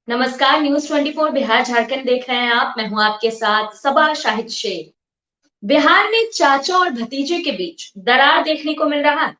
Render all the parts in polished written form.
नमस्कार। न्यूज 24 बिहार झारखंड देख रहे हैं आप। मैं हूं आपके साथ सबा शाहिद शेख। बिहार में चाचा और भतीजे के बीच दरार देखने को मिल रहा है।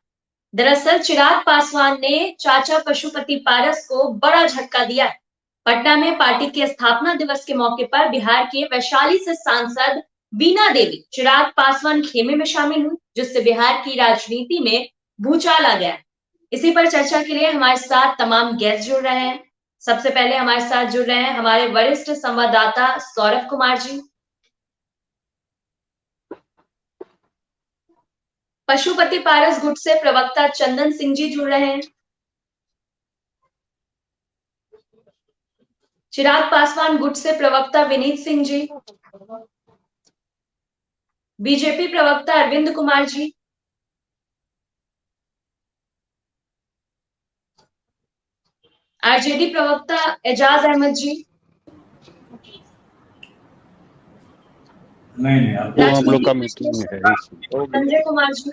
दरअसल चिराग पासवान ने चाचा पशुपति पारस को बड़ा झटका दिया है। पटना में पार्टी के स्थापना दिवस के मौके पर बिहार के वैशाली से सांसद बीना देवी चिराग पासवान खेमे में शामिल हुई, जिससे बिहार की राजनीति में भूचाल आ गया है। इसी पर चर्चा के लिए हमारे साथ तमाम गेस्ट जुड़ रहे हैं। सबसे पहले हमारे साथ जुड़ रहे हैं हमारे वरिष्ठ संवाददाता सौरभ कुमार जी। पशुपति पारस गुट से प्रवक्ता चंदन सिंह जी जुड़ रहे हैं। चिराग पासवान गुट से प्रवक्ता विनीत सिंह जी। बीजेपी प्रवक्ता अरविंद कुमार जी। आरजेडी प्रवक्ता एजाज अहमद जी। नहीं वो हम लोग का मीटिंग में है संजय कुमार जी।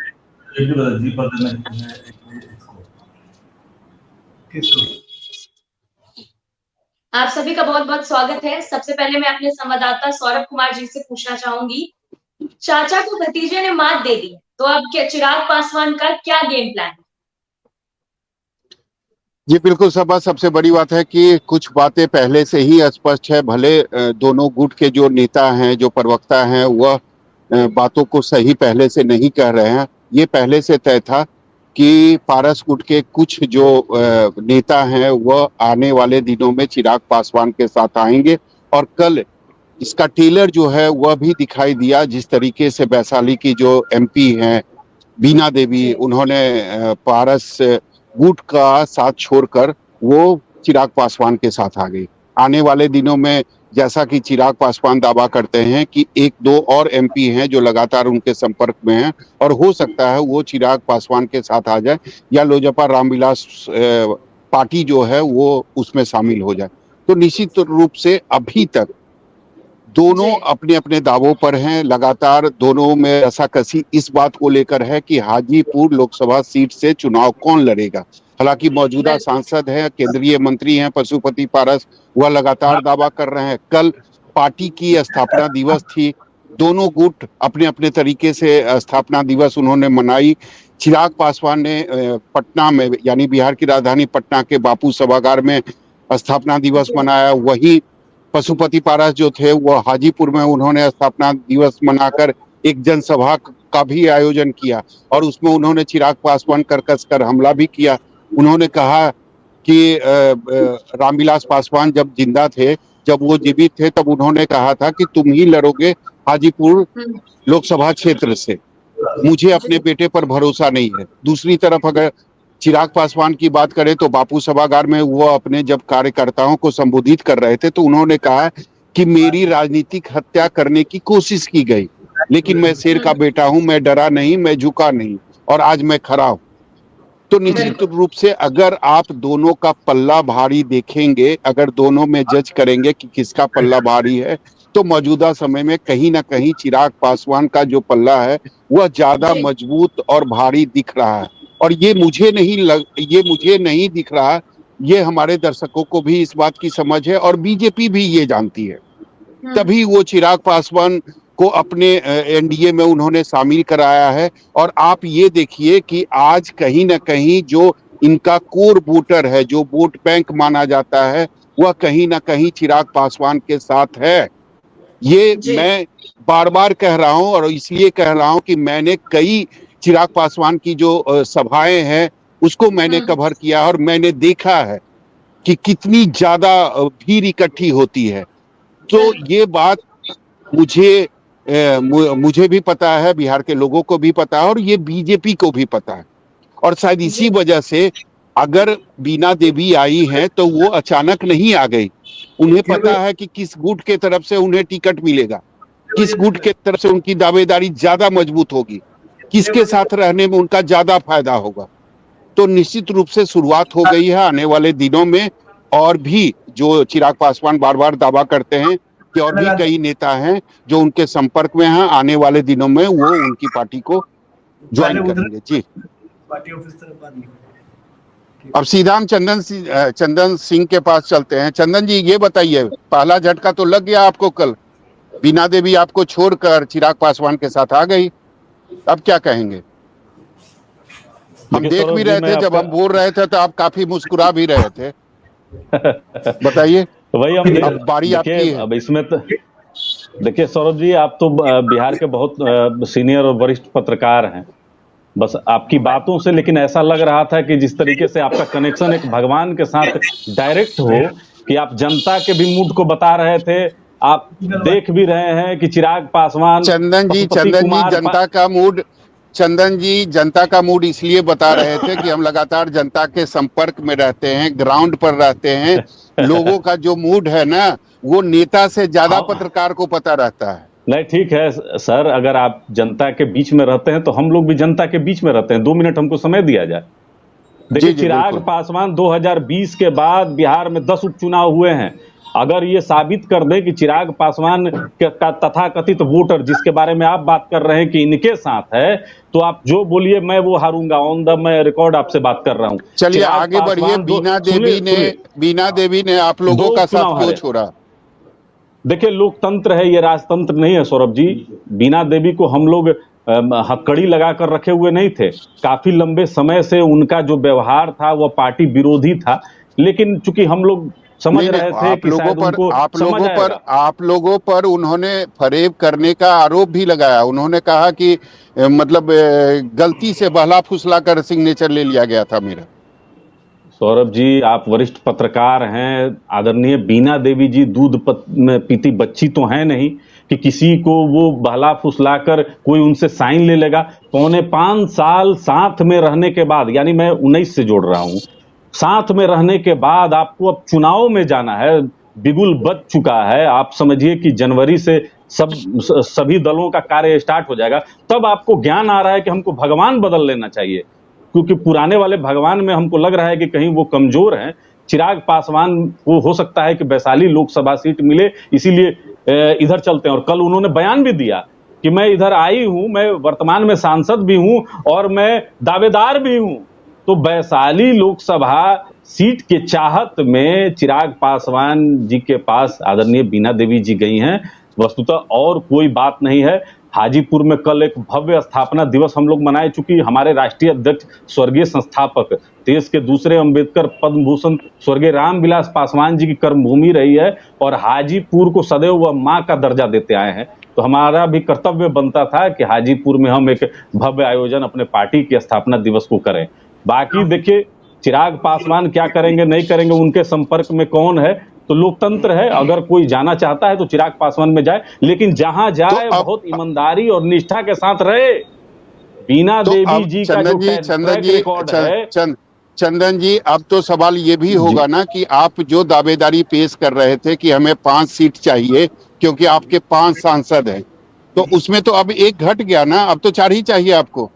आप सभी का बहुत बहुत स्वागत है। सबसे पहले मैं अपने संवाददाता सौरभ कुमार जी से पूछना चाहूंगी, चाचा को भतीजे ने मात दे दी, तो अब क्या चिराग पासवान का क्या गेम प्लान है? जी बिल्कुल सबा, सबसे बड़ी बात है कि कुछ बातें पहले से ही स्पष्ट है। भले दोनों गुट के जो नेता हैं, जो प्रवक्ता हैं, वह बातों को सही पहले से नहीं कह रहे हैं। ये पहले से तय था कि पारस गुट के कुछ जो नेता हैं वह आने वाले दिनों में चिराग पासवान के साथ आएंगे। और कल इसका टेलर जो है वह भी दिखाई दिया। जिस तरीके से वैशाली की जो एमपी हैं बीना देवी, उन्होंने पारस गुट का साथ छोड़कर वो चिराग पासवान के साथ आ गई। आने वाले दिनों में जैसा कि चिराग पासवान दावा करते हैं कि एक दो और एमपी हैं जो लगातार उनके संपर्क में हैं, और हो सकता है वो चिराग पासवान के साथ आ जाए या लोजपा रामविलास पार्टी जो है वो उसमें शामिल हो जाए। तो निश्चित रूप से अभी तक दोनों अपने अपने दावों पर हैं। लगातार दोनों में रसाकसी इस बात को लेकर है कि हाजीपुर लोकसभा सीट से चुनाव कौन लड़ेगा। हालांकि मौजूदा सांसद है, केंद्रीय मंत्री हैं पशुपति पारस, वह लगातार दावा कर रहे हैं। कल पार्टी की स्थापना दिवस थी, दोनों गुट अपने अपने तरीके से स्थापना दिवस उन्होंने मनाई। चिराग पासवान ने पटना में, यानी बिहार की राजधानी पटना के बापू सभागार में स्थापना दिवस मनाया। वही पशुपति पारस जो थे वो हाजीपुर में उन्होंने स्थापना दिवस मनाकर एक जनसभा का भी आयोजन किया, और उसमें उन्होंने चिराग पासवान कर कसकर हमला भी किया। उन्होंने कहा कि रामविलास पासवान जब जिंदा थे, जब वो जीवित थे, तब उन्होंने कहा था कि तुम ही लड़ोगे हाजीपुर लोकसभा क्षेत्र से, मुझे अपने बेटे पर भरोसा नहीं है। दूसरी तरफ अगर चिराग पासवान की बात करें तो बापू सभागार में वो अपने जब कार्यकर्ताओं को संबोधित कर रहे थे तो उन्होंने कहा कि मेरी राजनीतिक हत्या करने की कोशिश की गई, लेकिन मैं शेर का बेटा हूं, मैं डरा नहीं, मैं झुका नहीं, और आज मैं खड़ा हूं। तो निश्चित रूप से अगर आप दोनों का पल्ला भारी देखेंगे, अगर दोनों में जज करेंगे कि किसका पल्ला भारी है, तो मौजूदा समय में कहीं ना कहीं चिराग पासवान का जो पल्ला है वह ज्यादा मजबूत और भारी दिख रहा है। और ये मुझे नहीं दिख रहा, ये हमारे दर्शकों को भी इस बात की समझ है और बीजेपी भी ये जानती है। तभी वो चिराग पासवान को अपने एनडीए में उन्होंने शामिल कराया है। और आप ये देखिए कि आज कहीं ना कहीं जो इनका कोर वोटर है, जो वोट बैंक माना जाता है, वह कहीं ना कहीं चिराग पासवान के साथ है। ये मैं बार बार कह रहा हूं, और इसलिए कह रहा हूं कि मैंने कई चिराग पासवान की जो सभाएं हैं उसको मैंने कवर किया, और मैंने देखा है कि कितनी ज्यादा भीड़ इकट्ठी होती है। तो ये बात मुझे भी पता है, बिहार के लोगों को भी पता है, और ये बीजेपी को भी पता है। और शायद इसी वजह से अगर बीना देवी आई हैं तो वो अचानक नहीं आ गई। उन्हें पता है कि किस गुट के तरफ से उन्हें टिकट मिलेगा, किस गुट के तरफ से उनकी दावेदारी ज्यादा मजबूत होगी, किसके साथ रहने में उनका ज्यादा फायदा होगा। तो निश्चित रूप से शुरुआत हो गई है। आने वाले दिनों में और भी, जो चिराग पासवान बार बार दावा करते हैं कि और भी कई नेता हैं जो उनके संपर्क में हैं, आने वाले दिनों में वो उनकी पार्टी को ज्वाइन करेंगे। जी, पार्टी ऑफिस तरफ बात नहीं। अब सीधा हम चंदन सिंह के पास चलते हैं। चंदन जी, ये बताइए, पहला झटका तो लग गया आपको कल, बीना देवी आपको छोड़कर चिराग पासवान के साथ आ गई, अब क्या कहेंगे? हम देख भी रहे थे, जब हम बोल रहे थे तो आप काफी मुस्कुरा भी रहे थे। बताइए, तो वही हम अब बारी आपकी है। अब इसमें तो देखिए सौरभ जी, आप तो बिहार के बहुत सीनियर और वरिष्ठ पत्रकार हैं, बस आपकी बातों से लेकिन ऐसा लग रहा था कि जिस तरीके से आपका कनेक्शन एक भगवान के साथ डायरेक्ट हो, कि आप जनता के भी मूड को बता रहे थे। आप देख भी रहे हैं कि चिराग पासवान, चंदन जी जनता का मूड इसलिए बता रहे थे कि हम लगातार जनता के संपर्क में रहते हैं, ग्राउंड पर रहते हैं। लोगों का जो मूड है ना, वो नेता से ज्यादा पत्रकार को पता रहता है। नहीं, ठीक है सर, अगर आप जनता के बीच में रहते हैं तो हम लोग भी जनता के बीच में रहते हैं। 2 मिनट हमको समय दिया जाए। देखिए, चिराग पासवान 2020 के बाद बिहार में 10 उपचुनाव हुए हैं। अगर ये साबित कर दे कि चिराग पासवान का तथाकथित वोटर, जिसके बारे में आप बात कर रहे हैं कि इनके साथ है, तो आप जो बोलिए मैं वो हारूंगा। ऑन द मैं रिकॉर्ड आपसे बात कर रहा हूं। चलिए आगे बढ़िए। बीना देवी ने आप लोगों का साथ क्यों छोड़ा? देखिए, लोकतंत्र है, ये राजतंत्र नहीं है सौरभ जी। बीना देवी को हम लोग हथकड़ी लगाकर रखे हुए नहीं थे। काफी लंबे समय से उनका जो व्यवहार था वह पार्टी विरोधी था, लेकिन चूंकि हम लोग समझ रहे थे कि आप लोगों पर उन्होंने फरेब करने का आरोप भी लगाया। उन्होंने कहा कि मतलब गलती से बहला फुसला कर सिग्नेचर ले लिया गया था मेरा। सौरभ जी, आप वरिष्ठ पत्रकार हैं। आदरणीय बीना देवी जी दूध पीती बच्ची तो है नहीं कि किसी को वो बहला फुसलाकर कोई उनसे साइन ले लेगा। 4.25 साल साथ में रहने के बाद, यानी मैं 19 से जोड़ रहा हूं, साथ में रहने के बाद आपको अब चुनाव में जाना है। बिगुल बच चुका है। आप समझिए कि जनवरी से सभी दलों का कार्य स्टार्ट हो जाएगा। तब आपको ज्ञान आ रहा है कि हमको भगवान बदल लेना चाहिए, क्योंकि पुराने वाले भगवान में हमको लग रहा है कि कहीं वो कमजोर हैं। चिराग पासवान को हो सकता है कि वैशाली लोकसभा सीट मिले, इसीलिए इधर चलते हैं। और कल उन्होंने बयान भी दिया कि मैं इधर आई हूं, मैं वर्तमान में सांसद भी हूं और मैं दावेदार भी हूं। तो वैशाली लोकसभा सीट के चाहत में चिराग पासवान जी के पास आदरणीय बीना देवी जी गई हैं। वस्तुतः और कोई बात नहीं है। हाजीपुर में कल एक भव्य स्थापना दिवस हम लोग मनाए, चूंकि हमारे राष्ट्रीय अध्यक्ष स्वर्गीय संस्थापक, देश के दूसरे अंबेडकर पद्म भूषण स्वर्गीय रामविलास पासवान जी की कर्मभूमि रही है और हाजीपुर को सदैव वह मां का दर्जा देते आए हैं। तो हमारा भी कर्तव्य बनता था कि हाजीपुर में हम एक भव्य आयोजन अपने पार्टी के स्थापना दिवस को करें। बाकी देखिए, चिराग पासवान क्या करेंगे नहीं करेंगे, उनके संपर्क में कौन है, तो लोकतंत्र है। अगर कोई जाना चाहता है तो चिराग पासवान में जाए, लेकिन जहां जाए तो बहुत ईमानदारी और निष्ठा के साथ रहे। बीना देवी जी का जो ट्रैक रिकॉर्ड है। चंदन जी, अब तो सवाल ये भी होगा ना कि आप जो दावेदारी पेश कर रहे थे कि हमें 5 सीट चाहिए क्योंकि आपके 5 सांसद हैं, तो उसमें तो अब 1 घट गया ना, अब तो 4 ही चाहिए आपको।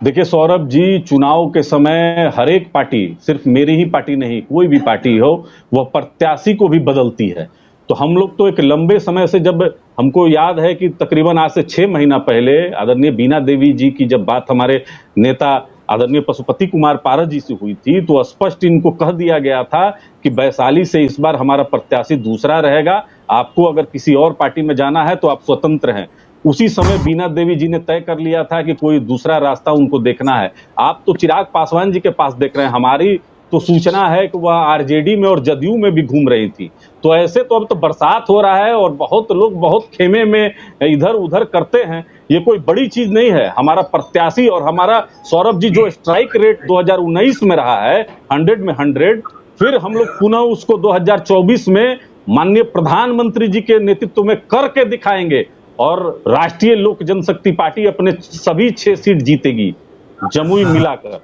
देखिए सौरभ जी, चुनाव के समय हर एक पार्टी, सिर्फ मेरी ही पार्टी नहीं, कोई भी पार्टी हो, वह प्रत्याशी को भी बदलती है। तो हम लोग तो एक लंबे समय से, जब हमको याद है कि तकरीबन आज से 6 महीना पहले आदरणीय बीना देवी जी की जब बात हमारे नेता आदरणीय पशुपति कुमार पारस जी से हुई थी, तो स्पष्ट इनको कह दिया गया था कि वैशाली से इस बार हमारा प्रत्याशी दूसरा रहेगा। आपको अगर किसी और पार्टी में जाना है तो आप स्वतंत्र हैं। उसी समय बीना देवी जी ने तय कर लिया था कि कोई दूसरा रास्ता उनको देखना है। आप तो चिराग पासवान जी के पास देख रहे हैं। हमारी तो सूचना है कि वह आरजेडी में और जदयू में भी घूम रही थी। तो ऐसे तो अब तो बरसात हो रहा है और बहुत लोग बहुत खेमे में इधर उधर करते हैं। ये कोई बड़ी चीज नहीं है। हमारा प्रत्याशी और हमारा सौरभ जी जो स्ट्राइक रेट 2019 में रहा है 100 में 100, फिर हम लोग पुनः उसको 2024 में माननीय प्रधानमंत्री जी के नेतृत्व में करके दिखाएंगे और राष्ट्रीय लोक जनशक्ति पार्टी अपने सभी 6 सीट जीतेगी, जमुई मिलाकर।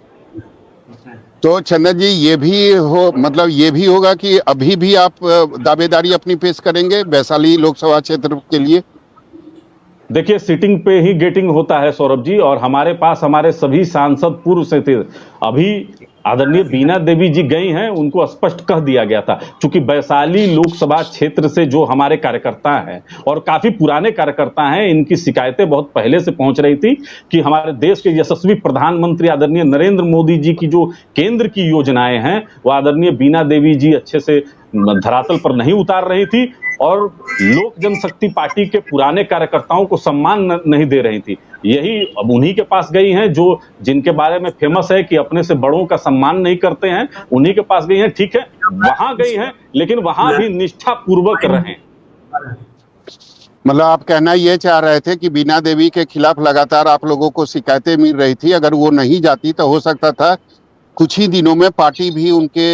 तो चंदन जी, ये भी होगा कि अभी भी आप दावेदारी अपनी पेश करेंगे वैशाली लोकसभा क्षेत्र के लिए? देखिए, सिटिंग पे ही गेटिंग होता है सौरभ जी, और हमारे पास हमारे सभी सांसद पूर्व से थे। अभी आदरणीय बीना देवी जी गई हैं, उनको स्पष्ट कह दिया गया था। चूंकि वैशाली लोकसभा क्षेत्र से जो हमारे कार्यकर्ता हैं और काफी पुराने कार्यकर्ता हैं, इनकी शिकायतें बहुत पहले से पहुंच रही थी कि हमारे देश के यशस्वी प्रधानमंत्री आदरणीय नरेंद्र मोदी जी की जो केंद्र की योजनाएं हैं, वो आदरणीय बीना देवी जी अच्छे से धरातल पर नहीं उतार रही थी और लोक जनशक्ति पार्टी के पुराने कार्यकर्ताओं को सम्मान नहीं दे रही थी। यही अब उन्हीं के पास गई हैं जो जिनके बारे में फेमस है कि अपने से बड़ों का सम्मान नहीं करते हैं, उन्हीं के पास गई हैं। ठीक है, वहां गई हैं, लेकिन वहां भी निष्ठा पूर्वक रहें। मतलब आप कहना ये चाह रहे थे कि बीना देवी के खिलाफ लगातार आप लोगों को शिकायतें मिल रही थी, अगर वो नहीं जाती तो हो सकता था कुछ ही दिनों में पार्टी भी उनके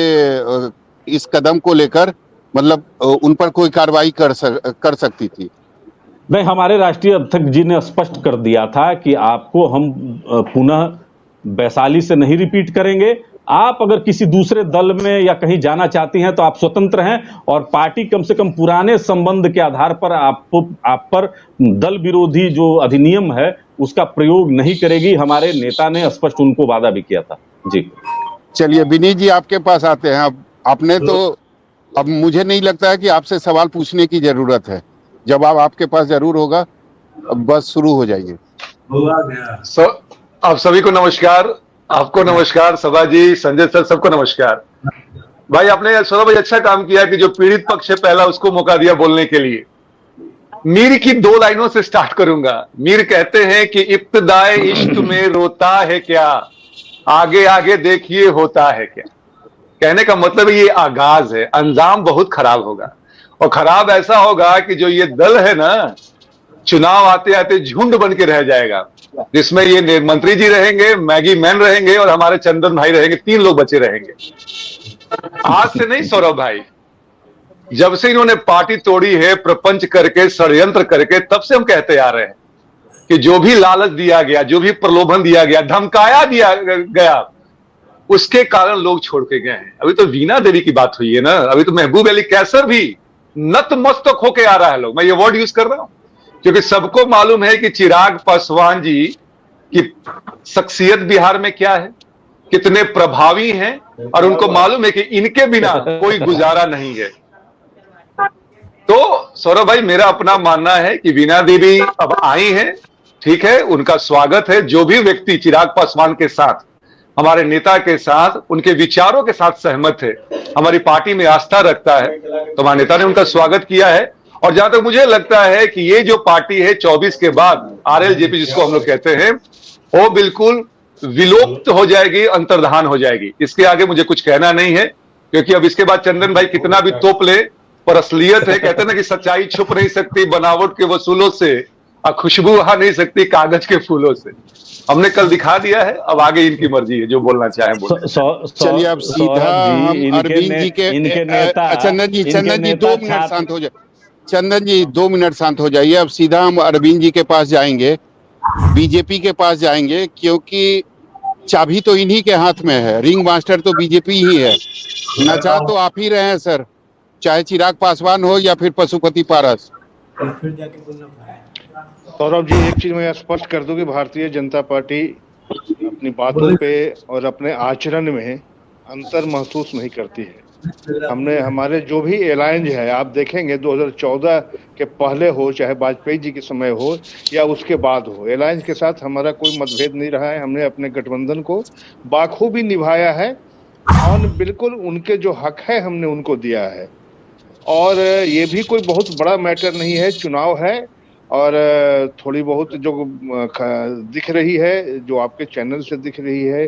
इस कदम को लेकर मतलब उन पर कोई कार्रवाई कर सकती थी। नहीं, हमारे राष्ट्रीय अध्यक्ष जी ने स्पष्ट कर दिया था कि आपको हम पुनः वैशाली से नहीं रिपीट करेंगे। आप अगर किसी दूसरे दल में या कहीं जाना चाहती हैं तो आप स्वतंत्र हैं, और पार्टी कम से कम पुराने संबंध के आधार पर आप पर दल विरोधी जो अधिनियम है उसका प्रयोग नहीं करेगी। हमारे नेता ने स्पष्ट उनको वादा भी किया था। जी चलिए विनीत जी, आपके पास आते हैं। अब आपने तो अब मुझे नहीं लगता है कि आपसे सवाल पूछने की जरूरत है, जवाब आपके पास जरूर होगा। अब बस शुरू हो जाइए। आप सभी को नमस्कार, आपको नमस्कार, सभा जी, संजय सर, सबको नमस्कार। भाई आपने सौरभ भाई अच्छा काम किया कि जो पीड़ित पक्ष है पहला उसको मौका दिया बोलने के लिए। मीर की 2 लाइनों से स्टार्ट करूंगा। मीर कहते हैं कि इब्तिदाए इश्क में रोता है क्या, आगे आगे देखिए होता है क्या। कहने का मतलब ये आगाज है, अंजाम बहुत खराब होगा, और खराब ऐसा होगा कि जो ये दल है ना, चुनाव आते आते झुंड बन के रह जाएगा, जिसमें ये मंत्री जी रहेंगे, मैगी मैन रहेंगे और हमारे चंदन भाई रहेंगे, 3 लोग बचे रहेंगे। आज से नहीं सौरभ भाई, जब से इन्होंने पार्टी तोड़ी है प्रपंच करके, षड्यंत्र करके, तब से हम कहते आ रहे हैं कि जो भी लालच दिया गया, जो भी प्रलोभन दिया गया, धमकाया दिया गया, उसके कारण लोग छोड़ के गए हैं। अभी तो वीना देवी की बात हुई है ना, अभी तो महबूब अली कैसर भी नतमस्तक होके आ रहा है। लोग, मैं ये वर्ड यूज कर रहा हूं क्योंकि सबको मालूम है कि चिराग पासवान जी की शख्सियत बिहार में क्या है, कितने प्रभावी हैं, और उनको मालूम है कि इनके बिना कोई गुजारा नहीं है। तो सौरभ भाई, मेरा अपना मानना है कि वीना देवी अब आई हैं, ठीक है, उनका स्वागत है। जो भी व्यक्ति चिराग पासवान के साथ, हमारे नेता के साथ, उनके विचारों के साथ सहमत है, हमारी पार्टी में आस्था रखता है, तो हमारे नेता ने उनका स्वागत किया है। और जहां तक मुझे लगता है कि ये जो पार्टी है 24 के बाद, आरएलजेपी जिसको हम लोग कहते हैं, वो बिल्कुल विलुप्त हो जाएगी, अंतर्धान हो जाएगी। इसके आगे मुझे कुछ कहना नहीं है, क्योंकि अब इसके बाद चंदन भाई कितना भी तोप ले, पर असलियत है, कहते हैं ना कि सच्चाई छुप नहीं सकती बनावट के वसूलों से, और खुशबू आ नहीं सकती कागज के फूलों से। हमने कल दिखा दिया है, अब आगे इनकी मर्जी है, जो बोलना चाहें बोले। चलिए अब सीधा हम अरविंद जी के चंदन जी 2 मिनट शांत हो जाए। चंदन जी 2 मिनट शांत हो जाइए। अब सीधा हम अरविंद जी के पास जाएंगे, बीजेपी के पास जाएंगे, क्योंकि चाबी तो इन्हीं के हाथ में है, रिंग मास्टर तो बीजेपी ही है। नचा तो आप ही रहे हैं सर, चाहे चिराग पासवान हो या फिर पशुपति पारस। सौरभ जी, एक चीज मैं स्पष्ट कर दूं कि भारतीय जनता पार्टी अपनी बातों पे और अपने आचरण में अंतर महसूस नहीं करती है। हमने हमारे जो भी अलायंस है, आप देखेंगे 2014 के पहले हो, चाहे वाजपेयी जी के समय हो या उसके बाद हो, अलायंस के साथ हमारा कोई मतभेद नहीं रहा है। हमने अपने गठबंधन को बाखूबी निभाया है और बिल्कुल उनके जो हक है हमने उनको दिया है। और ये भी कोई बहुत बड़ा मैटर नहीं है, चुनाव है और थोड़ी बहुत जो दिख रही है, जो आपके चैनल से दिख रही है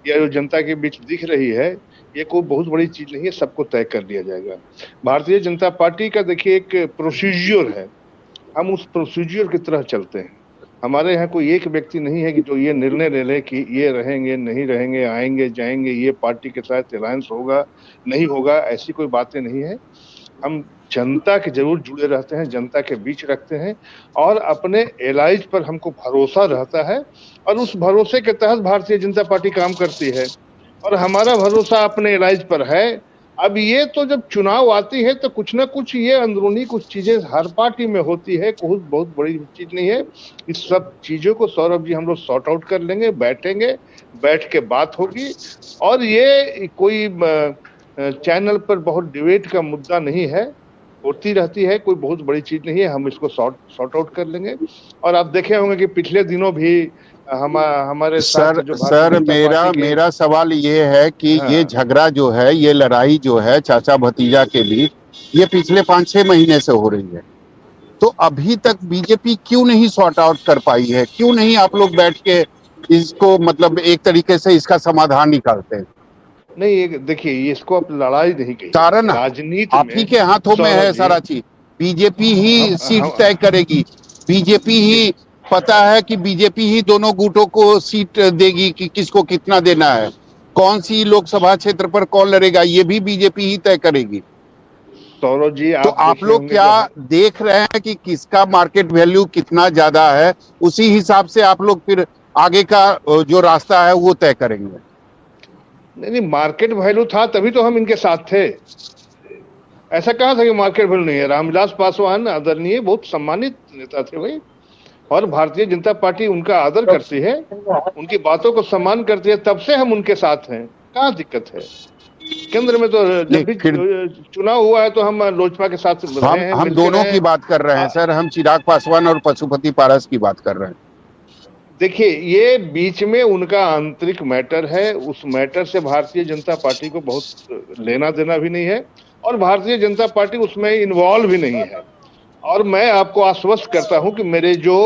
या जो जनता के बीच दिख रही है, ये कोई बहुत बड़ी चीज नहीं है, सबको तय कर लिया जाएगा। भारतीय जनता पार्टी का देखिए एक प्रोसीजर है, हम उस प्रोसीजर की तरह चलते हैं। हमारे यहाँ कोई एक व्यक्ति नहीं है कि जो ये निर्णय ले ले कि ये रहेंगे नहीं रहेंगे, आएंगे जाएंगे, ये पार्टी के साथ अलायंस होगा नहीं होगा, ऐसी कोई बातें नहीं है। हम जनता के जरूर जुड़े रहते हैं, जनता के बीच रखते हैं और अपने एलाइज पर हमको भरोसा रहता है और उस भरोसे के तहत भारतीय जनता पार्टी काम करती है। और हमारा भरोसा अपने एलाइज पर है, अब ये तो जब चुनाव आती है तो कुछ ना कुछ ये अंदरूनी कुछ चीजें हर पार्टी में होती है, कुछ बहुत बड़ी चीज नहीं है। इस सब चीजों को सौरभ जी हम लोग सॉर्ट आउट कर लेंगे, बैठेंगे, बैठ के बात होगी। और ये कोई चैनल पर बहुत डिबेट का मुद्दा नहीं है, होती रहती है, कोई बहुत बड़ी चीज नहीं है, हम इसको सॉर्ट आउट कर लेंगे। और आप देखे होंगे कि पिछले दिनों भी हमारे सर मेरा सवाल ये है कि हाँ। ये झगड़ा जो है, ये लड़ाई जो है चाचा भतीजा के बीच, ये पिछले 5-6 महीने से हो रही है, तो अभी तक बीजेपी क्यों नहीं सॉर्ट आउट कर पाई है? क्यों नहीं आप लोग बैठ के इसको मतलब एक तरीके से इसका समाधान निकालते हैं? नहीं, देखिए इसको आप लड़ाई नहीं कही, कारण राजनीति आप ही के हाथों में है सारा चीज। बीजेपी ही सीट तय करेगी, बीजेपी ही पता है कि बीजेपी ही दोनों गुटों को सीट देगी कि किसको कितना देना है, कौन सी लोकसभा क्षेत्र पर कौन लड़ेगा, ये भी बीजेपी ही तय करेगी। सौरभ जी तो आप लोग क्या देख रहे हैं कि किसका मार्केट वैल्यू कितना ज्यादा है, उसी हिसाब से आप लोग फिर आगे का जो रास्ता है वो तय करेंगे? नहीं, मार्केट वैल्यू था तभी तो हम इनके साथ थे। ऐसा कहा था कि मार्केट वैल्यू नहीं है। रामविलास पासवान आदरणीय बहुत सम्मानित नेता थे भाई, और भारतीय जनता पार्टी उनका आदर करती है, उनकी बातों को सम्मान करती है, तब से हम उनके साथ हैं। कहाँ दिक्कत है? केंद्र में तो जब भी चुनाव हुआ है तो हम लोजपा के साथ रहे हैं। हम दोनों की बात कर रहे हैं सर, हम चिराग पासवान और पशुपति पारस की बात कर रहे हैं। देखिए, ये बीच में उनका आंतरिक मैटर है, उस मैटर से भारतीय जनता पार्टी को बहुत लेना देना भी नहीं है, और भारतीय जनता पार्टी उसमें इन्वॉल्व भी नहीं है। और मैं आपको आश्वस्त करता हूं कि मेरे जो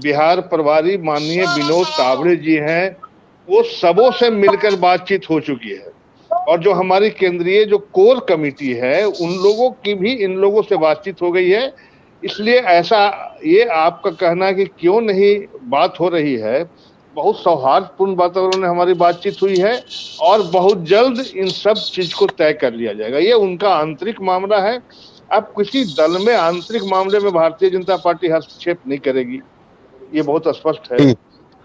बिहार प्रभारी माननीय विनोद तावड़े जी हैं, वो सबों से मिलकर बातचीत हो चुकी है, और जो हमारी केंद्रीय जो कोर कमेटी है उन लोगों की भी इन लोगों से बातचीत हो गई है। इसलिए ऐसा ये आपका कहना कि क्यों नहीं बात हो रही है, बहुत सौहार्दपूर्ण वातावरण में हमारी बातचीत हुई है, और बहुत जल्द इन सब चीज को तय कर लिया जाएगा। ये उनका आंतरिक मामला है। अब किसी दल में आंतरिक मामले में भारतीय जनता पार्टी हस्तक्षेप नहीं करेगी, ये बहुत स्पष्ट है।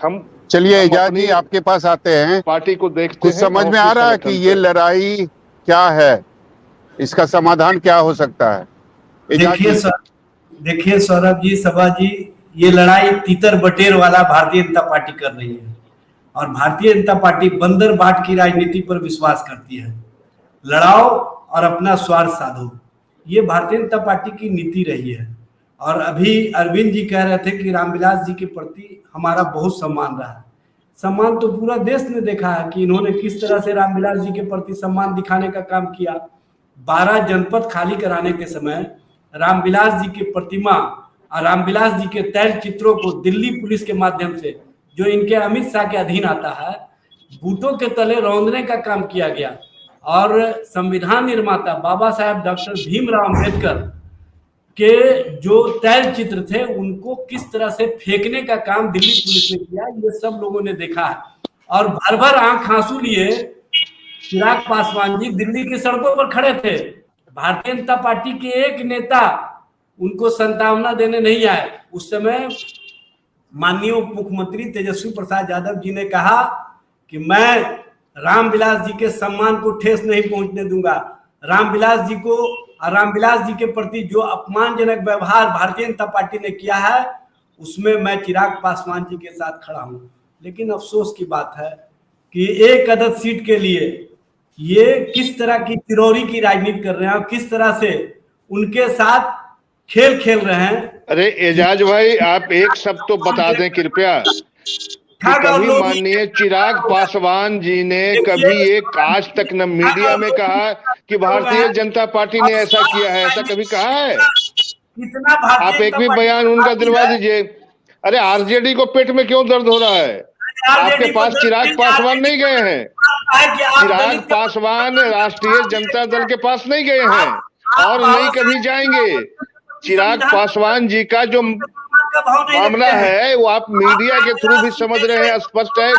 हम चलिए एजाज जी आपके पास आते हैं, पार्टी को देखते कुछ हैं, समझ में आ रहा है कि ये लड़ाई क्या है, इसका समाधान क्या हो सकता है? देखिए सौरभ जी, सभा जी, ये लड़ाई तीतर बटेर वाला भारतीय जनता पार्टी कर रही है, और भारतीय जनता पार्टी बंदर बाट की राजनीति पर विश्वास करती है। लड़ाओ और अपना स्वार्थ साधो, ये भारतीय जनता पार्टी की नीति रही है। और अभी अरविंद जी कह रहे थे कि रामविलास जी के प्रति हमारा बहुत सम्मान रहा है। सम्मान तो पूरा देश ने देखा है कि इन्होंने किस तरह से रामविलास जी के प्रति सम्मान दिखाने का काम किया। 12 जनपद खाली कराने के समय रामविलास जी की प्रतिमा और रामविलास जी के तैल चित्रों को दिल्ली पुलिस के माध्यम से, जो इनके अमित शाह के अधीन आता है, बूटों के तले रौंदने का काम किया गया। और संविधान निर्माता बाबा साहेब डॉक्टर भीमराव अम्बेडकर के जो तैल चित्र थे उनको किस तरह से फेंकने का काम दिल्ली पुलिस ने किया, ये सब लोगों ने देखा है। और भर भर आंख आंसू लिए चिराग पासवान जी दिल्ली की सड़कों पर खड़े थे। भारतीय जनता पार्टी के एक नेता उनको सांत्वना देने नहीं आए। उस समय माननीय उप मुख्यमंत्री तेजस्वी प्रसाद यादव जी ने कहा कि मैं रामविलास जी के सम्मान को ठेस नहीं पहुंचने दूंगा। रामविलास जी को और रामविलास जी के प्रति जो अपमानजनक व्यवहार भारतीय जनता पार्टी ने किया है, उसमें मैं चिराग पासवान जी के साथ खड़ा हूं। लेकिन अफसोस की बात है कि एक अदद सीट के लिए ये किस तरह की तिरौरी की राजनीति कर रहे हैं और किस तरह से उनके साथ खेल खेल रहे हैं। अरे एजाज भाई, आप एक शब्द तो बता दें कृपया कि कभी माननीय चिराग पासवान जी ने कभी एक आज तक न मीडिया में कहा कि भारतीय जनता पार्टी ने ऐसा किया है, ऐसा कभी कहा है? आप एक भी बयान उनका दिलवा दीजिए। अरे आरजेडी को पेट में क्यों दर्द हो रहा है? आपके पास चिराग पासवान नहीं गए हैं? चिराग पासवान राष्ट्रीय जनता दल के पास नहीं गए हैं और नहीं कभी जाएंगे। चिराग पासवान जी का जो मामला है वो आप मीडिया के थ्रू भी समझ रहे हैं, स्पष्ट है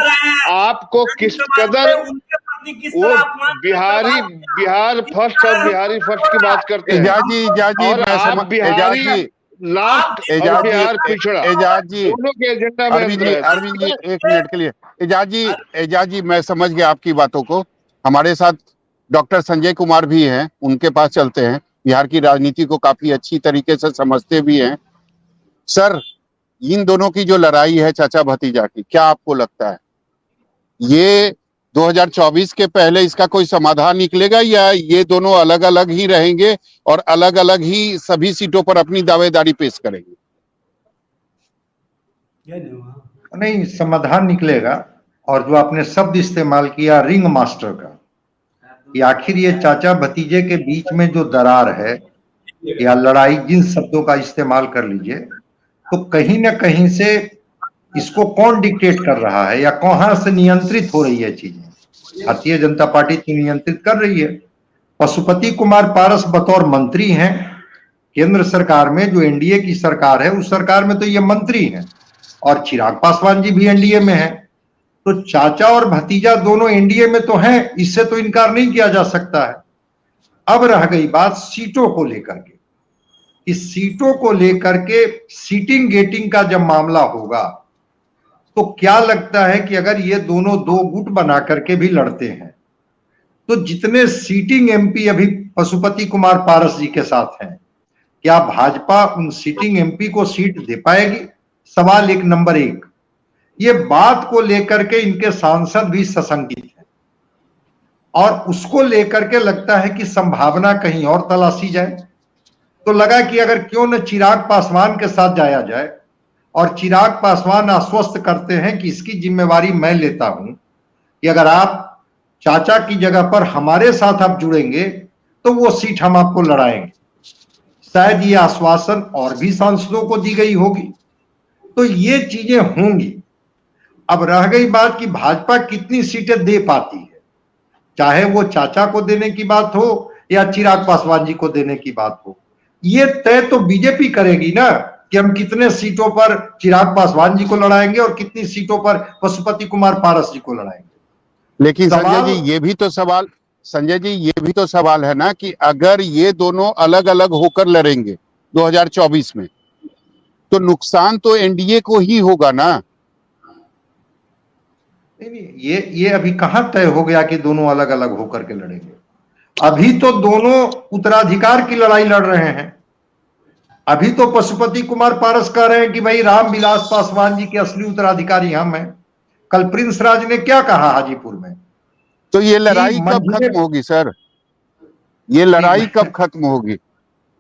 आपको किस कदर वो बिहार फर्स्ट और बिहारी फर्स्ट की बात करते हैं। और आप बिहारी लास्ट और बिहार पिछड़ा, दोनों के एजेंडा में अरविंद जी एक मिनट के लिए। एजाज जी मैं समझ गया आपकी बातों को। हमारे साथ डॉक्टर संजय कुमार भी हैं, उनके पास चलते हैं, बिहार की राजनीति को काफी अच्छी तरीके से समझते भी हैं। सर, इन दोनों की जो लड़ाई है चाचा भतीजा की, क्या आपको लगता है ये 2024 के पहले इसका कोई समाधान निकलेगा, या ये दोनों अलग अलग ही रहेंगे और अलग अलग ही सभी सीटों पर अपनी दावेदारी पेश करेंगे? नहीं, समाधान निकलेगा। और जो आपने शब्द इस्तेमाल किया रिंग मास्टर का, कि आखिर ये चाचा भतीजे के बीच में जो दरार है या लड़ाई, जिन शब्दों का इस्तेमाल कर लीजिए, तो कहीं ना कहीं से इसको कौन डिक्टेट कर रहा है या कहां से नियंत्रित हो रही है चीजें? भारतीय जनता पार्टी तो नियंत्रित कर रही है। पशुपति कुमार पारस बतौर मंत्री हैं केंद्र सरकार में, जो एनडीए की सरकार है, उस सरकार में तो ये मंत्री हैं, और चिराग पासवान जी भी एनडीए में हैं। तो चाचा और भतीजा दोनों एनडीए में तो हैं, इससे तो इनकार नहीं किया जा सकता है। अब रह गई बात सीटों को लेकर के, इस सीटों को लेकर के सीटिंग गेटिंग का जब मामला होगा, तो क्या लगता है कि अगर ये दोनों दो गुट बना करके भी लड़ते हैं, तो जितने सीटिंग एमपी अभी पशुपति कुमार पारस जी के साथ हैं, क्या भाजपा उन सीटिंग एमपी को सीट दे पाएगी? सवाल एक, नंबर एक। ये बात को लेकर के इनके सांसद भी सशंकित हैं, और उसको लेकर के लगता है कि संभावना कहीं और तलाशी जाए। तो लगा कि अगर क्यों न चिराग पासवान के साथ जाया जाए, और चिराग पासवान आश्वस्त करते हैं कि इसकी जिम्मेवारी मैं लेता हूं, कि अगर आप चाचा की जगह पर हमारे साथ आप जुड़ेंगे तो वो सीट हम आपको लड़ाएंगे। शायद ये आश्वासन और भी सांसदों को दी गई होगी। तो ये चीजें होंगी। अब रह गई बात कि भाजपा कितनी सीटें दे पाती है, चाहे वो चाचा को देने की बात हो या चिराग पासवान जी को देने की बात हो, ये तय तो बीजेपी करेगी ना, कि हम कितने सीटों पर चिराग पासवान जी को लड़ाएंगे और कितनी सीटों पर पशुपति कुमार पारस जी को लड़ाएंगे। लेकिन संजय जी, ये भी तो सवाल है ना कि अगर ये दोनों अलग अलग होकर लड़ेंगे 2024 में, तो नुकसान तो एनडीए को ही होगा ना। नहीं, ये अभी कहां तय हो गया कि दोनों अलग अलग होकर के लड़ेंगे? अभी तो दोनों उत्तराधिकार की लड़ाई लड़ रहे हैं। अभी तो पशुपति कुमार पारस कह रहे हैं कि भाई रामविलास पासवान जी के असली उत्तराधिकारी हम हैं। कल प्रिंस राज ने क्या कहा हाजीपुर में? तो ये लड़ाई कब खत्म होगी सर? ये लड़ाई कब खत्म होगी?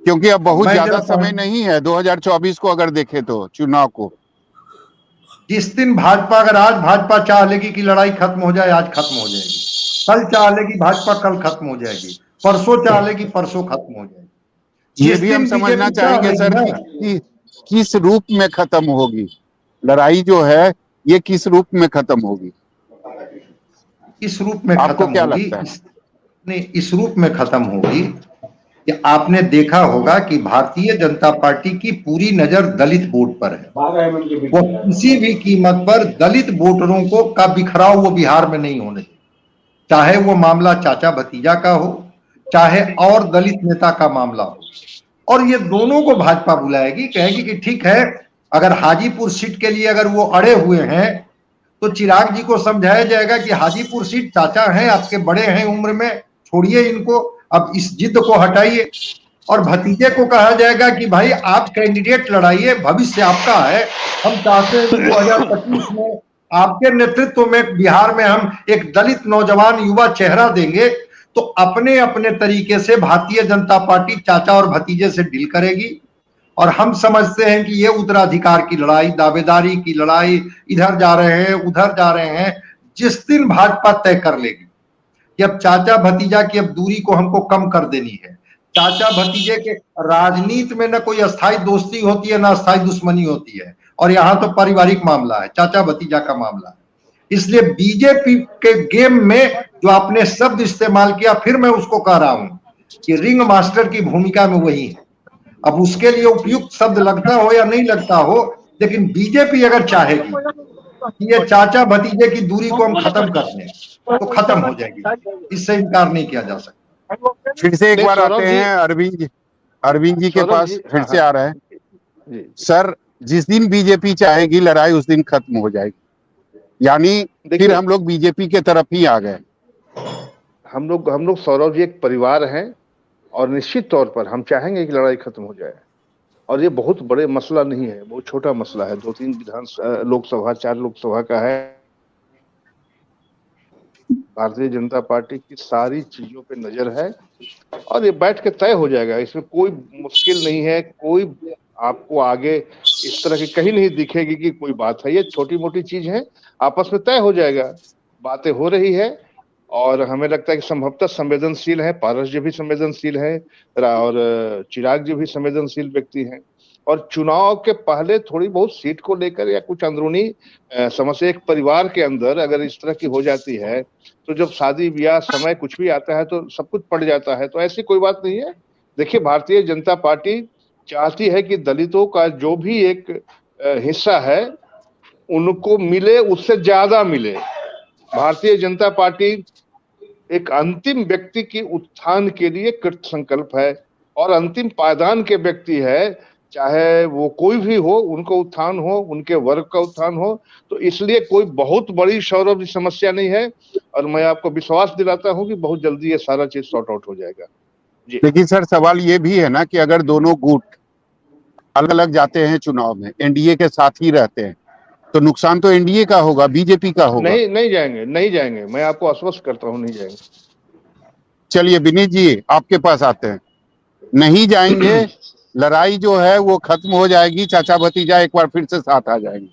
क्योंकि अब बहुत ज्यादा समय नहीं है 2024 को अगर देखें तो चुनाव को। जिस दिन भाजपा, अगर आज भाजपा चाह लेगी कि लड़ाई खत्म हो जाए, आज खत्म हो जाएगी। कल चाह लेगी भाजपा, कल खत्म हो जाएगी। परसों चाह लेगी, परसों खत्म हो जाएगी। ये भी हम समझना चाहेंगे सर कि किस रूप में खत्म होगी लड़ाई जो है, ये किस रूप में खत्म होगी? इस रूप में आपको खत्म क्या होगी? लगता है? नहीं, इस रूप में खत्म होगी कि आपने देखा होगा कि भारतीय जनता पार्टी की पूरी नजर दलित वोट पर है। वो किसी भी कीमत पर दलित वोटरों को का बिखराव वो बिहार में नहीं होने चाहिए। चाहे वो मामला चाचा भतीजा का हो, चाहे और दलित नेता का मामला हो। और ये दोनों को भाजपा बुलाएगी, कहेगी कि ठीक है, अगर हाजीपुर सीट के लिए अगर वो अड़े हुए हैं, तो चिराग जी को समझाया जाएगा कि हाजीपुर सीट चाचा हैं, आपके बड़े हैं उम्र में, छोड़िए इनको, अब इस जिद को हटाइए। और भतीजे को कहा जाएगा कि भाई आप कैंडिडेट लड़ाइए, भविष्य आपका है। हम चाहते हैं कि 2025 में आपके नेतृत्व में बिहार में हम एक दलित नौजवान युवा चेहरा देंगे। तो अपने अपने तरीके से भारतीय जनता पार्टी चाचा और भतीजे से डील करेगी। और हम समझते हैं कि ये उत्तराधिकार की लड़ाई, दावेदारी की लड़ाई, इधर जा रहे हैं उधर जा रहे हैं, जिस दिन भाजपा तय कर लेगी कि अब चाचा भतीजा की अब दूरी को हमको कम कर देनी है। चाचा भतीजे के राजनीति में न कोई अस्थायी दोस्ती होती है, ना अस्थायी दुश्मनी होती है, और यहाँ तो पारिवारिक मामला है, चाचा भतीजा का मामला है। इसलिए बीजेपी के गेम में जो आपने शब्द इस्तेमाल किया, फिर मैं उसको कह रहा हूं कि रिंग मास्टर की भूमिका में वही है। अब उसके लिए उपयुक्त शब्द लगता हो या नहीं लगता हो, लेकिन बीजेपी अगर चाहेगी कि ये चाचा भतीजे की दूरी को हम खत्म कर दें, तो खत्म हो जाएगी। इससे इनकार नहीं किया जा सकता। फिर से एक बार आते हैं अरविंद जी के पास, फिर से आ रहा है सर। जिस दिन बीजेपी चाहेगी लड़ाई, उस दिन खत्म हो जाएगी, यानी फिर हम लोग बीजेपी के तरफ ही आ गए। हम लोग सौरभ जी एक परिवार हैं और निश्चित तौर पर हम चाहेंगे कि लड़ाई खत्म हो जाए। और ये बहुत बड़े मसला नहीं है, बहुत छोटा मसला है। 2-3 लोकसभा 4 लोकसभा का है। भारतीय जनता पार्टी की सारी चीजों पे नजर है और ये बैठ के तय हो जाएगा। इसमें कोई मुश्किल नहीं है, कोई आपको आगे इस तरह की कहीं नहीं दिखेगी कि कोई बात है। ये छोटी मोटी चीज है, आपस में तय हो जाएगा। बातें हो रही है और हमें लगता है कि संभवतः संवेदनशील है। पारस जी भी संवेदनशील है और चिराग जी भी संवेदनशील व्यक्ति हैं। और चुनाव के पहले थोड़ी बहुत सीट को लेकर या कुछ अंदरूनी समस्या एक परिवार के अंदर अगर इस तरह की हो जाती है तो जब शादी ब्याह समय कुछ भी आता है तो सब कुछ पड़ जाता है। तो ऐसी कोई बात नहीं है। देखिए, भारतीय जनता पार्टी चाहती है कि दलितों का जो भी एक हिस्सा है उनको मिले, उससे ज्यादा मिले। भारतीय जनता पार्टी एक अंतिम व्यक्ति की उत्थान के लिए कृत संकल्प है और अंतिम पायदान के व्यक्ति है, चाहे वो कोई भी हो, उनको उत्थान हो, उनके वर्ग का उत्थान हो। तो इसलिए कोई बहुत बड़ी सौरभ समस्या नहीं है और मैं आपको विश्वास दिलाता हूं कि बहुत जल्दी ये सारा चीज सॉर्ट आउट हो जाएगा। लेकिन सर सवाल ये भी है ना कि अगर दोनों गुट अलग अलग जाते हैं चुनाव में, एनडीए के साथ ही रहते हैं, तो नुकसान तो एनडीए का होगा, बीजेपी का होगा। नहीं जाएंगे। मैं आपको आश्वस्त करता हूँ, नहीं जाएंगे। चलिए विनीत जी, आपके पास आते हैं। नहीं जाएंगे, लड़ाई जो है वो खत्म हो जाएगी, चाचा भतीजा एक बार फिर से साथ आ जाएंगे।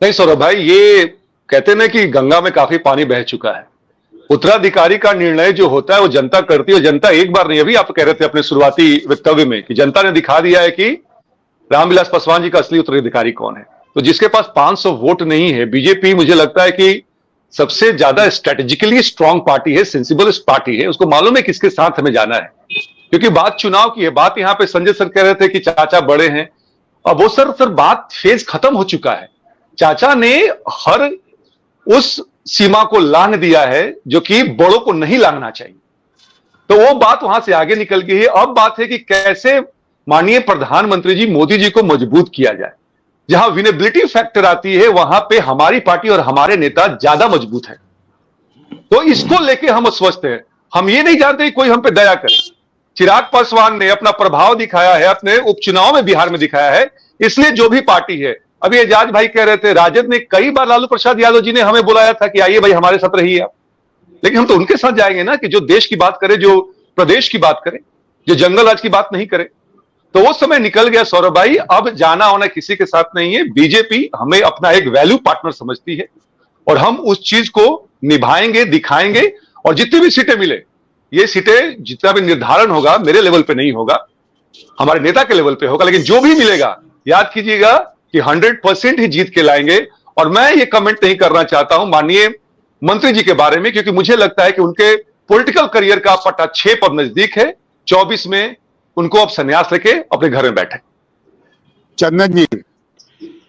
नहीं सौरभ भाई, ये कहते हैं ना कि गंगा में काफी पानी बह चुका है। उत्तराधिकारी का निर्णय जो होता है वो जनता करती है। जनता एक बार नहीं, अभी आप कह रहे थे अपने शुरुआती वक्तव्य में कि जनता ने दिखा दिया है कि रामविलास पासवान जी का असली उत्तराधिकारी कौन है। तो जिसके पास 500 वोट नहीं है, बीजेपी मुझे लगता है कि सबसे ज्यादा स्ट्रेटेजिकली स्ट्रांग पार्टी है, सेंसिबल पार्टी है। उसको मालूम है किसके साथ हमें जाना है, क्योंकि बात चुनाव की है। बात यहां पे संजय सर कह रहे थे कि चाचा बड़े हैं, और वो सर बात फेज खत्म हो चुका है। चाचा ने हर उस सीमा को लांघ दिया है जो कि बड़ों को नहीं लांघना चाहिए। तो वो बात वहां से आगे निकल गई है। अब बात है कि कैसे माननीय प्रधानमंत्री जी मोदी जी को मजबूत किया जाए। जहां विनेबिलिटी फैक्टर आती है वहां पे हमारी पार्टी और हमारे नेता ज्यादा मजबूत है। तो इसको लेके हम अस्वस्थ हैं। हम ये नहीं जानते कि कोई हम पे दया करे। चिराग पासवान ने अपना प्रभाव दिखाया है, अपने उपचुनाव में बिहार में दिखाया है। इसलिए जो भी पार्टी है, अभी एजाज भाई कह रहे थे, राजद ने कई बार लालू प्रसाद यादव जी ने हमें बुलाया था कि आइए भाई हमारे साथ रहिए आप। लेकिन हम तो उनके साथ जाएंगे ना कि जो देश की बात करे, जो प्रदेश की बात करे, जो जंगल राज की बात नहीं करे। तो वो समय निकल गया सौरभ भाई। अब जाना होना किसी के साथ नहीं है। बीजेपी हमें अपना एक वैल्यू पार्टनर समझती है और हम उस चीज को निभाएंगे, दिखाएंगे। और जितनी भी सीटें मिले, ये सीटें जितना भी निर्धारण होगा मेरे लेवल पे नहीं होगा, हमारे नेता के लेवल पे होगा। लेकिन जो भी मिलेगा याद कीजिएगा कि 100% ही जीत के लाएंगे। और मैं ये कमेंट नहीं करना चाहता हूं माननीय मंत्री जी के बारे में, क्योंकि मुझे लगता है कि उनके पॉलिटिकल करियर का पट्टाछेप अब नजदीक है। 24 में उनको अब संन्यास लेके अपने घर में बैठे। चंदन जी,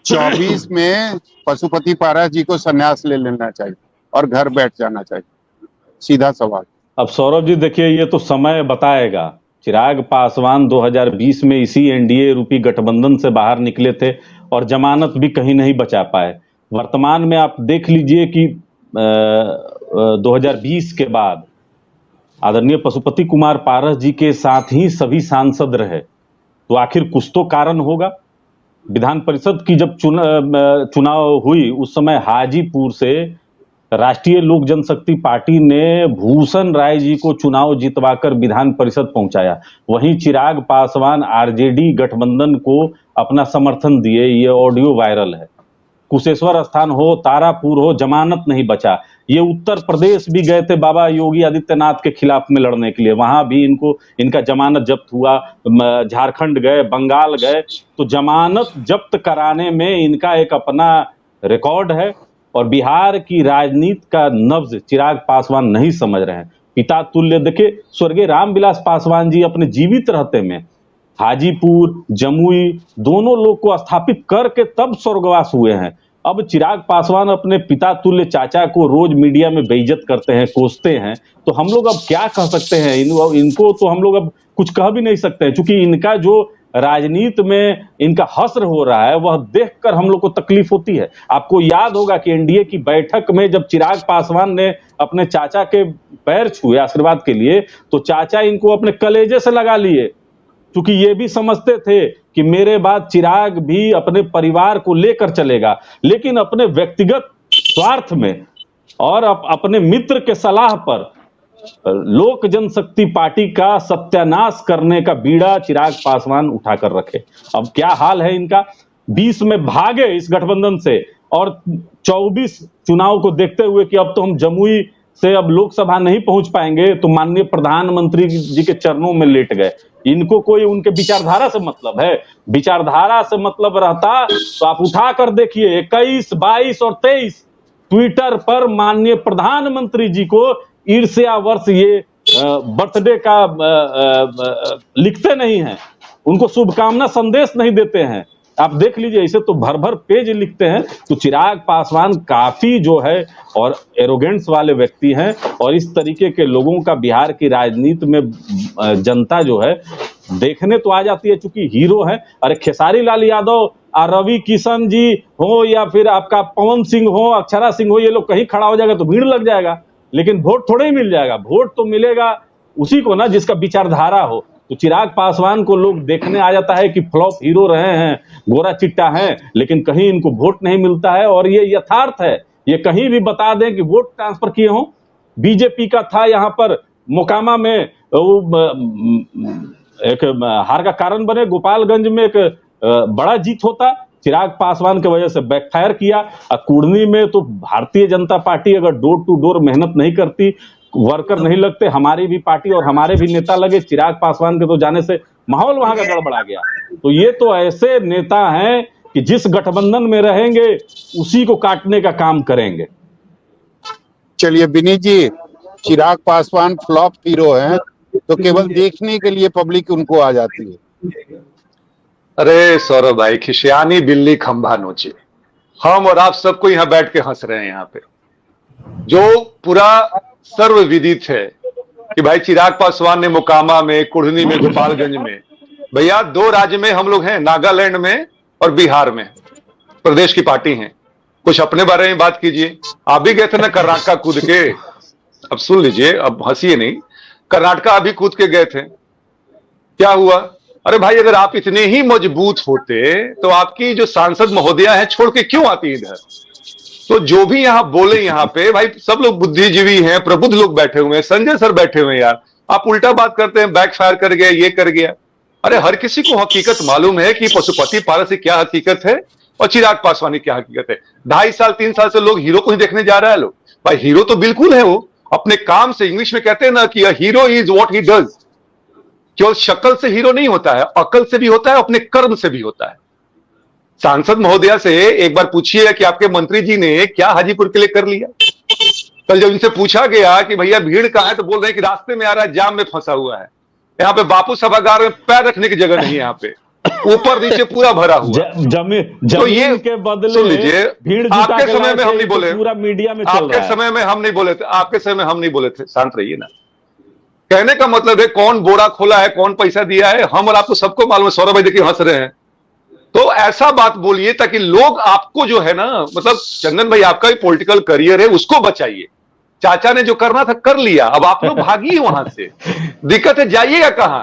24 में पशुपति पारस जी को संन्यास ले लेना चाहिए और घर बैठ जाना चाहिए, सीधा सवाल। अब सौरभ जी देखिए, ये तो समय बताएगा। चिराग पासवान 2020 में इसी एनडीए रूपी गठबंधन से बाहर निकले थे और जमानत भी कहीं नहीं बचा पाए। वर्तमान में आप देख लीजिए कि 2020 के बाद आदरणीय पशुपति कुमार पारस जी के साथ ही सभी सांसद रहे। तो आखिर कुछ तो कारण होगा। विधान परिषद की जब चुनाव हुई, उस समय हाजीपुर से राष्ट्रीय लोक जनशक्ति पार्टी ने भूषण राय जी को चुनाव जितवाकर विधान परिषद पहुंचाया। वहीं चिराग पासवान आरजेडी गठबंधन को अपना समर्थन दिए। ये ऑडियो वायरल है। कुशेश्वर स्थान हो, तारापुर हो, जमानत नहीं बचा। ये उत्तर प्रदेश भी गए थे बाबा योगी आदित्यनाथ के खिलाफ में लड़ने के लिए, वहां भी इनका जमानत जब्त हुआ। झारखंड गए, बंगाल गए, तो जमानत जब्त कराने में इनका एक अपना रिकॉर्ड है। और बिहार की राजनीति का नब्ज चिराग पासवान नहीं समझ रहे हैं। पिता तुल्य देखिए, स्वर्गीय रामविलास पासवान जी अपने जीवित रहते में हाजीपुर, जमुई दोनों लोग को स्थापित करके तब स्वर्गवास हुए हैं। अब चिराग पासवान अपने पिता तुल्य चाचा को रोज मीडिया में बेइज्जत करते हैं, कोसते हैं। तो हम लोग अब क्या कह सकते हैं? इनको तो हम लोग अब कुछ कह भी नहीं सकते हैं, क्योंकि इनका जो राजनीति में इनका हश्र हो रहा है, वह देखकर हम लोग को तकलीफ होती है। आपको याद होगा कि एनडीए की बैठक में जब चिराग पासवान ने अपने चाचा के पैर छुए आशीर्वाद के लिए, तो चाचा इनको अपने कलेजे से लगा लिए, क्योंकि ये भी समझते थे कि मेरे बाद चिराग भी अपने परिवार को लेकर चलेगा। लेकिन अपने व्यक्तिगत स्वार्थ में और अपने मित्र के सलाह पर लोक जनशक्ति पार्टी का सत्यानाश करने का बीड़ा चिराग पासवान उठाकर रखे। अब क्या हाल है इनका, 20 में भागे इस गठबंधन से, और 24 चुनाव को देखते हुए कि अब तो हम जमुई से अब लोकसभा नहीं पहुंच पाएंगे, तो माननीय प्रधानमंत्री जी के चरणों में लेट गए। इनको कोई उनके विचारधारा से मतलब है? विचारधारा से मतलब रहता तो आप उठा कर देखिए 21, 22 और 23 ट्विटर पर माननीय प्रधानमंत्री जी को ईर्ष्यावर्ष ये बर्थडे का लिखते नहीं हैं, उनको शुभकामना संदेश नहीं देते हैं। आप देख लीजिए, इसे तो भर भर पेज लिखते हैं। तो चिराग पासवान काफी जो है और एरोगेंस वाले व्यक्ति हैं, और इस तरीके के लोगों का बिहार की राजनीति में जनता जो है देखने तो आ जाती है, चूंकि हीरो है। अरे खेसारी लाल यादव, रवि किशन जी हो या फिर आपका पवन सिंह हो, अक्षरा सिंह हो, ये लोग कहीं खड़ा हो जाएगा तो भीड़ लग जाएगा, लेकिन वोट थोड़े ही मिल जाएगा। वोट तो मिलेगा उसी को ना जिसका विचारधारा हो। तो चिराग पासवान को लोग देखने आ जाता है कि फ्लॉप हीरो रहे हैं, गोरा चिट्टा हैं, लेकिन कहीं इनको वोट नहीं मिलता है। और ये यथार्थ है, ये कहीं भी बता दें कि वोट ट्रांसफर किए हों। बीजेपी का था यहाँ पर मोकामा में एक हार का कारण बने, गोपालगंज में एक बड़ा जीत होता, चिराग पासवान की वजह से बैकफायर किया। कुर्नी में तो भारतीय जनता पार्टी अगर डोर टू डोर मेहनत नहीं करती, वर्कर नहीं लगते, हमारी भी पार्टी और हमारे भी नेता लगे, चिराग पासवान के तो जाने से माहौल वहां का गड़बड़ा गया। तो ये तो ऐसे नेता हैं कि जिस गठबंधन में रहेंगे उसी को काटने का काम करेंगे। चलिए विनीत जी, चिराग पासवान फ्लॉप हीरो हैं, तो केवल देखने के लिए पब्लिक उनको आ जाती है। अरे सौरभ भाई, खिसियानी बिल्ली खंभा नोचे, हम और आप सबको यहाँ बैठ के हंस रहे हैं। यहाँ पे जो पूरा सर्वविदित है कि भाई चिराग पासवान ने मोकामा में, कुढ़नी में, गोपालगंज में, भैया 2 राज्य में हम लोग हैं, नागालैंड में और बिहार में प्रदेश की पार्टी हैं। कुछ अपने बारे में बात कीजिए। आप भी गए थे ना कर्नाटक कूद के, अब सुन लीजिए, अब हंसिए नहीं, कर्नाटक अभी कूद के गए थे, क्या हुआ? अरे भाई, अगर आप इतने ही मजबूत होते तो आपकी जो सांसद महोदया है छोड़ के क्यों आती इधर? तो जो भी यहां बोले, यहाँ पे भाई सब लोग बुद्धिजीवी हैं, प्रबुद्ध लोग बैठे हुए हैं, संजय सर बैठे हुए हैं। यार आप उल्टा बात करते हैं, बैकफायर कर गया, ये कर गया। अरे हर किसी को हकीकत मालूम है कि पशुपति पारस की क्या हकीकत है और चिराग पासवान की क्या हकीकत है। 2.5 साल 3 साल से लोग हीरो को ही देखने जा रहा है। लोग भाई हीरो तो बिल्कुल है, वो अपने काम से, इंग्लिश में कहते हैं ना कि hero is what he does. केवल शक्ल से हीरो नहीं होता है, अकल से भी होता है, अपने कर्म से भी होता है। सांसद महोदया से एक बार पूछिए कि आपके मंत्री जी ने क्या हाजीपुर के लिए कर लिया। कल जब इनसे पूछा गया कि भैया भीड़ कहां है, तो बोल रहे हैं कि रास्ते में आ रहा है, जाम में फंसा हुआ है। यहाँ पे बापू सभागार में पैर रखने की जगह नहीं है, यहाँ पे ऊपर नीचे पूरा भरा हुआ। जमीन तो ये के बदले सुन लीजिए, भीड़ आपके समय में हम नहीं बोले, पूरा मीडिया में चल रहा है। आपके समय में हम नहीं बोले थे, आपके समय में हम नहीं बोले थे, शांत रहिए ना। कहने का मतलब है कौन बोरा खोला है, कौन पैसा दिया है, हम और आपको सबको मालूम है। सौरभ भाई देखिए हंस रहे हैं, तो ऐसा बात बोलिए ताकि लोग आपको जो है ना, मतलब चंदन भाई आपका भी पॉलिटिकल करियर है, उसको बचाइए। चाचा ने जो करना था कर लिया, अब आप लोग भागिए वहां से। दिक्कत है जाइएगा कहां,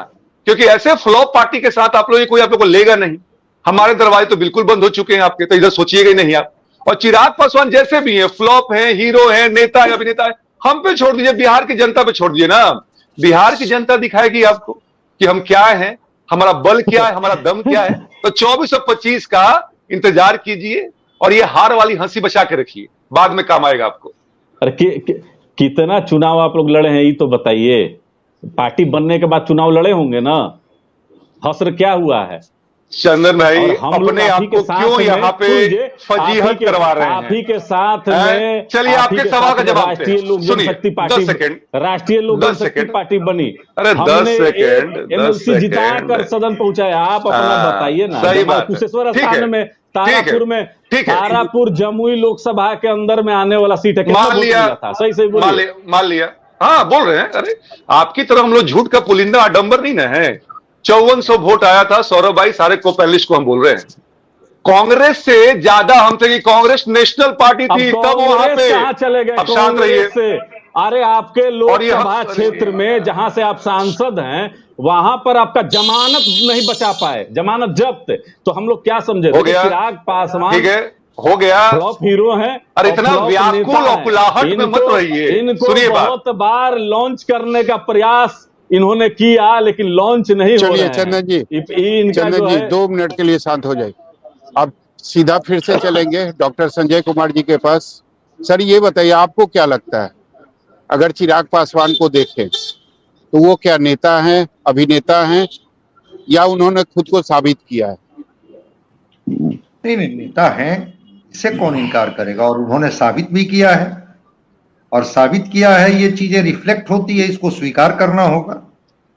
क्योंकि ऐसे फ्लॉप पार्टी के साथ आप लोग, कोई आप लोग को लेगा नहीं। हमारे दरवाजे तो बिल्कुल बंद हो चुके हैं आपके, तो इधर सोचिएगा ही नहीं आप। और चिराग पासवान जैसे भी है, फ्लॉप है, हीरो है, नेता है, अभिनेता है, हम पे छोड़ दीजिए, बिहार की जनता पे छोड़ दीजिए ना। बिहार की जनता दिखाएगी आपको कि हम क्या है, हमारा बल क्या है, हमारा दम क्या है। तो 24 और 25 का इंतजार कीजिए और ये हार वाली हंसी बचा के रखिए, बाद में काम आएगा आपको। अरे कितना चुनाव आप लोग लड़े हैं ये तो बताइए। पार्टी बनने के बाद चुनाव लड़े होंगे ना, हसर क्या हुआ है? चंदन भाई अपने आप को क्यों यहाँ पे फजीहत करवा रहे हैं? आप ही के साथ में, चलिए आपके सवाल का जवाब राष्ट्रीय लोक जनशक्ति पार्टी, 10 सेकंड, राष्ट्रीय लोक जनशक्ति पार्टी बनी। अरे 10 सेकंड, एमएलसी जिताकर सदन पहुंचाया। आप अपना बताइए ना। सही बात, कुशेश्वर स्थान में, तारापुर जमुई लोकसभा के अंदर में आने वाला सीट है, मान लिया था, सही मान लिया। हाँ बोल रहे हैं, अरे आपकी तरह हम लोग झूठ का पुलिंदा आडंबर नहीं ना है। 5400 वोट आया था। सौरभ भाई, सारे को-पैनलिस्ट को हम बोल रहे हैं, कांग्रेस से ज्यादा हम थे कि कांग्रेस नेशनल पार्टी थी तब वहां पे। कहां चले गए अब शांत रहिए। से? अरे आपके लोकसभा क्षेत्र में जहां से आप सांसद हैं वहां पर आपका जमानत नहीं बचा पाए, जमानत जब्त। तो हम लोग क्या समझे? हो गया, चिराग पासवान ठीक है, हो गया। फ्लॉप हीरो हैं। और इतना व्याकुल और कुलाहट में मत रहिए। इनको सुनिए बात, बहुत बार लॉन्च करने का प्रयास इन्होंने किया लेकिन लॉन्च नहीं हो रहा है। चंदन जी, इनका चंदन जो जी है 2 मिनट के लिए शांत हो जाइए। अब सीधा फिर से चलेंगे डॉक्टर संजय कुमार जी के पास। सर ये बताइए, आपको क्या लगता है, अगर चिराग पासवान को देखें तो वो क्या नेता हैं, अभिनेता हैं, या उन्होंने खुद को साबित किया है? नहीं नहीं, नेता हैं, इससे कौन इनकार करेगा, और उन्होंने साबित भी किया है। और साबित किया है, ये चीजें रिफ्लेक्ट होती है, इसको स्वीकार करना होगा।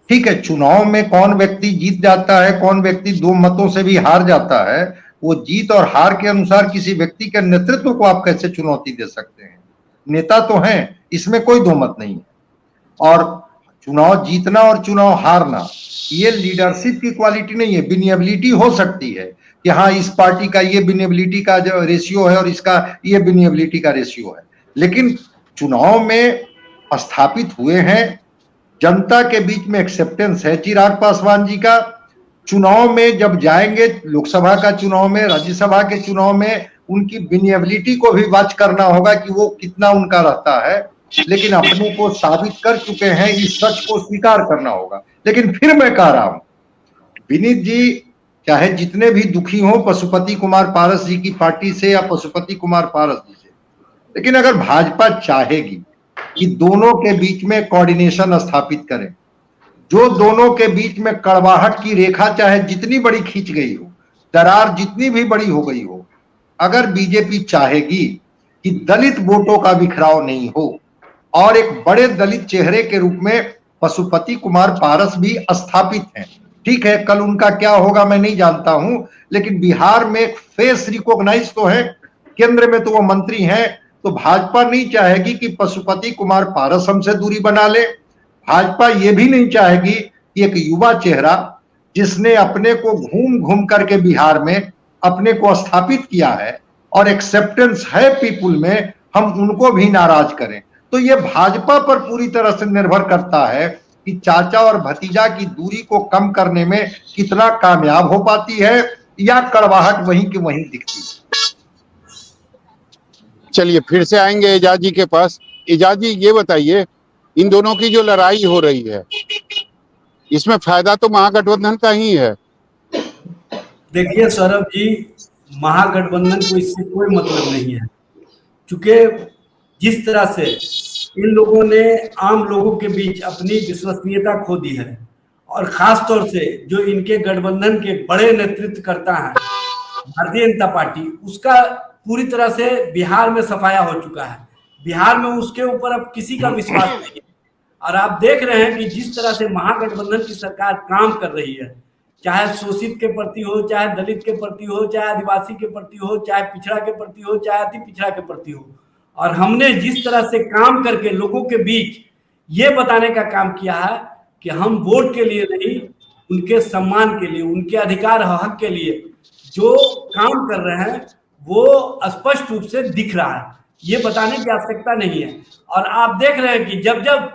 ठीक है, चुनाव में कौन व्यक्ति जीत जाता है, कौन व्यक्ति 2 मतों से भी हार जाता है, वो जीत और हार के अनुसार किसी व्यक्ति के नेतृत्व को आप कैसे चुनौती दे सकते हैं? नेता तो हैं, इसमें कोई 2 मत नहीं है। और चुनाव जीतना और चुनाव हारना ये लीडरशिप की क्वालिटी नहीं है। विनेबिलिटी हो सकती है कि हाँ, इस पार्टी का ये विनेबिलिटी का जो रेशियो है और इसका ये विनेबिलिटी का रेशियो है, लेकिन चुनाव में स्थापित हुए हैं, जनता के बीच में एक्सेप्टेंस है चिराग पासवान जी का। चुनाव में जब जाएंगे, लोकसभा का चुनाव में, राज्यसभा के चुनाव में, उनकी विनेबिलिटी को भी वॉच करना होगा कि वो कितना उनका रहता है। लेकिन अपने को साबित कर चुके हैं, इस सच को स्वीकार करना होगा। लेकिन फिर मैं कह रहा हूं, विनीत जी चाहे जितने भी दुखी हों पशुपति कुमार पारस जी की पार्टी से या पशुपति कुमार पारस जी से, लेकिन अगर भाजपा चाहेगी कि दोनों के बीच में कोऑर्डिनेशन स्थापित करें, जो दोनों के बीच में कड़वाहट की रेखा चाहे जितनी बड़ी खींच गई हो, दरार जितनी भी बड़ी हो गई हो, अगर बीजेपी चाहेगी कि दलित वोटों का बिखराव नहीं हो और एक बड़े दलित चेहरे के रूप में पशुपति कुमार पारस भी स्थापित हैं। ठीक है, कल उनका क्या होगा मैं नहीं जानता हूं, लेकिन बिहार में एक फेस रिकॉग्नाइज तो है, केंद्र में तो वो मंत्री हैं। तो भाजपा नहीं चाहेगी कि पशुपति कुमार पारस हमसे दूरी बना ले। भाजपा ये भी नहीं चाहेगी कि एक युवा चेहरा जिसने अपने को घूम घूम करके बिहार में अपने को स्थापित किया है और एक्सेप्टेंस है पीपुल में, हम उनको भी नाराज करें। तो ये भाजपा पर पूरी तरह से निर्भर करता है कि चाचा और भतीजा की दूरी को कम करने में कितना कामयाब हो पाती है, या कड़वाहट वहीं की वहीं दिखती है। चलिए फिर से आएंगे एजाज जी के पास। एजाज जी ये बताइए, इन दोनों की जो लड़ाई हो रही है, इसमें फायदा तो महागठबंधन का ही है। देखिए सौरभ जी, महागठबंधन को इससे कोई मतलब नहीं है, क्योंकि जिस तरह से इन लोगों ने आम लोगों के बीच अपनी विश्वसनीयता खो दी है, और खास तौर से जो इनके गठबंधन के बड़े नेतृत्व करता है भारतीय जनता पार्टी, उसका पूरी तरह से बिहार में सफाया हो चुका है। बिहार में उसके ऊपर अब किसी का विश्वास नहीं है। और आप देख रहे हैं कि जिस तरह से महागठबंधन की सरकार काम कर रही है, चाहे शोषित के प्रति हो, चाहे दलित के प्रति हो, चाहे आदिवासी के प्रति हो, चाहे पिछड़ा के प्रति हो, चाहे अति पिछड़ा के प्रति हो, और हमने जिस तरह से काम करके लोगों के बीच ये बताने का काम किया है कि हम वोट के लिए नहीं, उनके सम्मान के लिए, उनके अधिकार हक के लिए जो काम कर रहे हैं वो स्पष्ट रूप से दिख रहा है। ये बताने की आवश्यकता नहीं है। और आप देख रहे हैं कि जब जब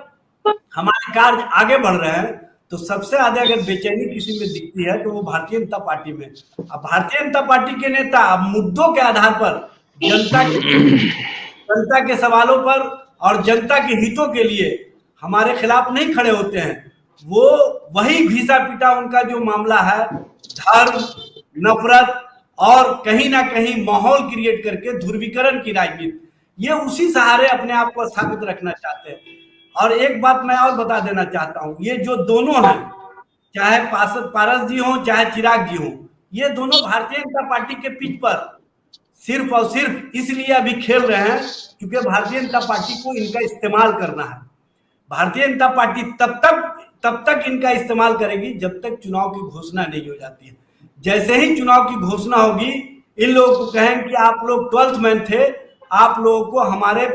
हमारे कार्य आगे बढ़ रहे हैं तो सबसे ज्यादा अगर बेचैनी किसी में दिखती है तो वो भारतीय जनता पार्टी में। अब भारतीय जनता पार्टी के नेता अब मुद्दों के आधार पर जनता के सवालों पर और जनता के हितों के लिए हमारे खिलाफ नहीं खड़े होते हैं। वो वही घिसा पिटा उनका जो मामला है, धर्म, नफरत और कहीं ना कहीं माहौल क्रिएट करके ध्रुवीकरण की राजनीति, ये उसी सहारे अपने आप को स्थापित रखना चाहते हैं। और एक बात मैं और बता देना चाहता हूं, ये जो दोनों हैं, चाहे पारस जी हो चाहे चिराग जी हो, ये दोनों भारतीय जनता पार्टी के पिच पर सिर्फ और सिर्फ इसलिए अभी खेल रहे हैं क्योंकि भारतीय जनता पार्टी को इनका इस्तेमाल करना है। भारतीय जनता पार्टी तब तक इनका इस्तेमाल करेगी जब तक चुनाव की घोषणा नहीं हो जाती है। जैसे ही चुनाव की घोषणा होगी, इन लोगों को कहें कि आप लोग 12th मैन थे, आप लोगों को हमारे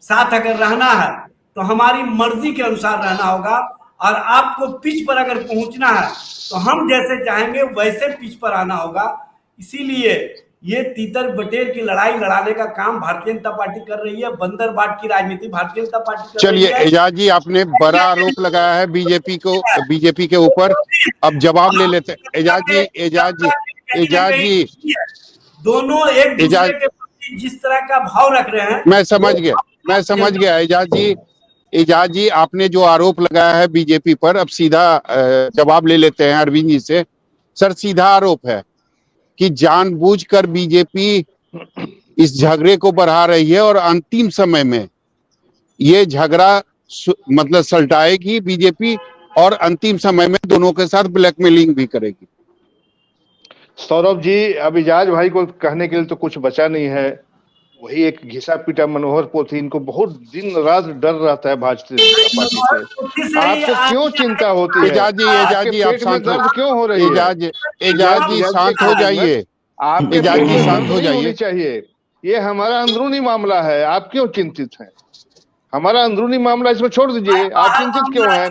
साथ अगर रहना है तो हमारी मर्जी के अनुसार रहना होगा, और आपको पिच पर अगर पहुंचना है तो हम जैसे चाहेंगे वैसे पिच पर आना होगा। इसीलिए ये तीतर बटेर की लड़ाई लड़ाने का काम भारतीय जनता पार्टी कर रही है, बंदर बाट की राजनीति भारतीय जनता पार्टी कर रही चलिए है। एजाज जी, आपने बड़ा आरोप लगाया है बीजेपी के ऊपर, अब जवाब ले लेते हैं। एजाज जी दोनों एक दूसरे के प्रति जिस तरह का भाव रख रहे हैं, मैं समझ गया एजाज जी, आपने जो आरोप लगाया है बीजेपी पर, अब सीधा जवाब ले लेते हैं अरविंद जी से। सर, सीधा आरोप है कि जानबूझकर बीजेपी इस झगड़े को बढ़ा रही है और अंतिम समय में ये झगड़ा मतलब सलटाएगी बीजेपी और अंतिम समय में दोनों के साथ ब्लैकमेलिंग भी करेगी। सौरभ जी, अब एजाज भाई को कहने के लिए तो कुछ बचा नहीं है। वही एक घिसा पीटा मनोहर पोथी, इनको बहुत दिन रात डर रहता है भारतीय जनता पार्टी से। आपको क्यों चिंता होती है? एजाज जी आप शांत दर्द क्यों हो रही है? एजाज जी शांत हो जाइए। आपके पेट में शांत हो जाइए। चाहिए, ये हमारा अंदरूनी मामला है, आप क्यों चिंतित हैं? हमारा अंदरूनी मामला, इसमें छोड़ दीजिए, आप चिंतित क्यों हैं?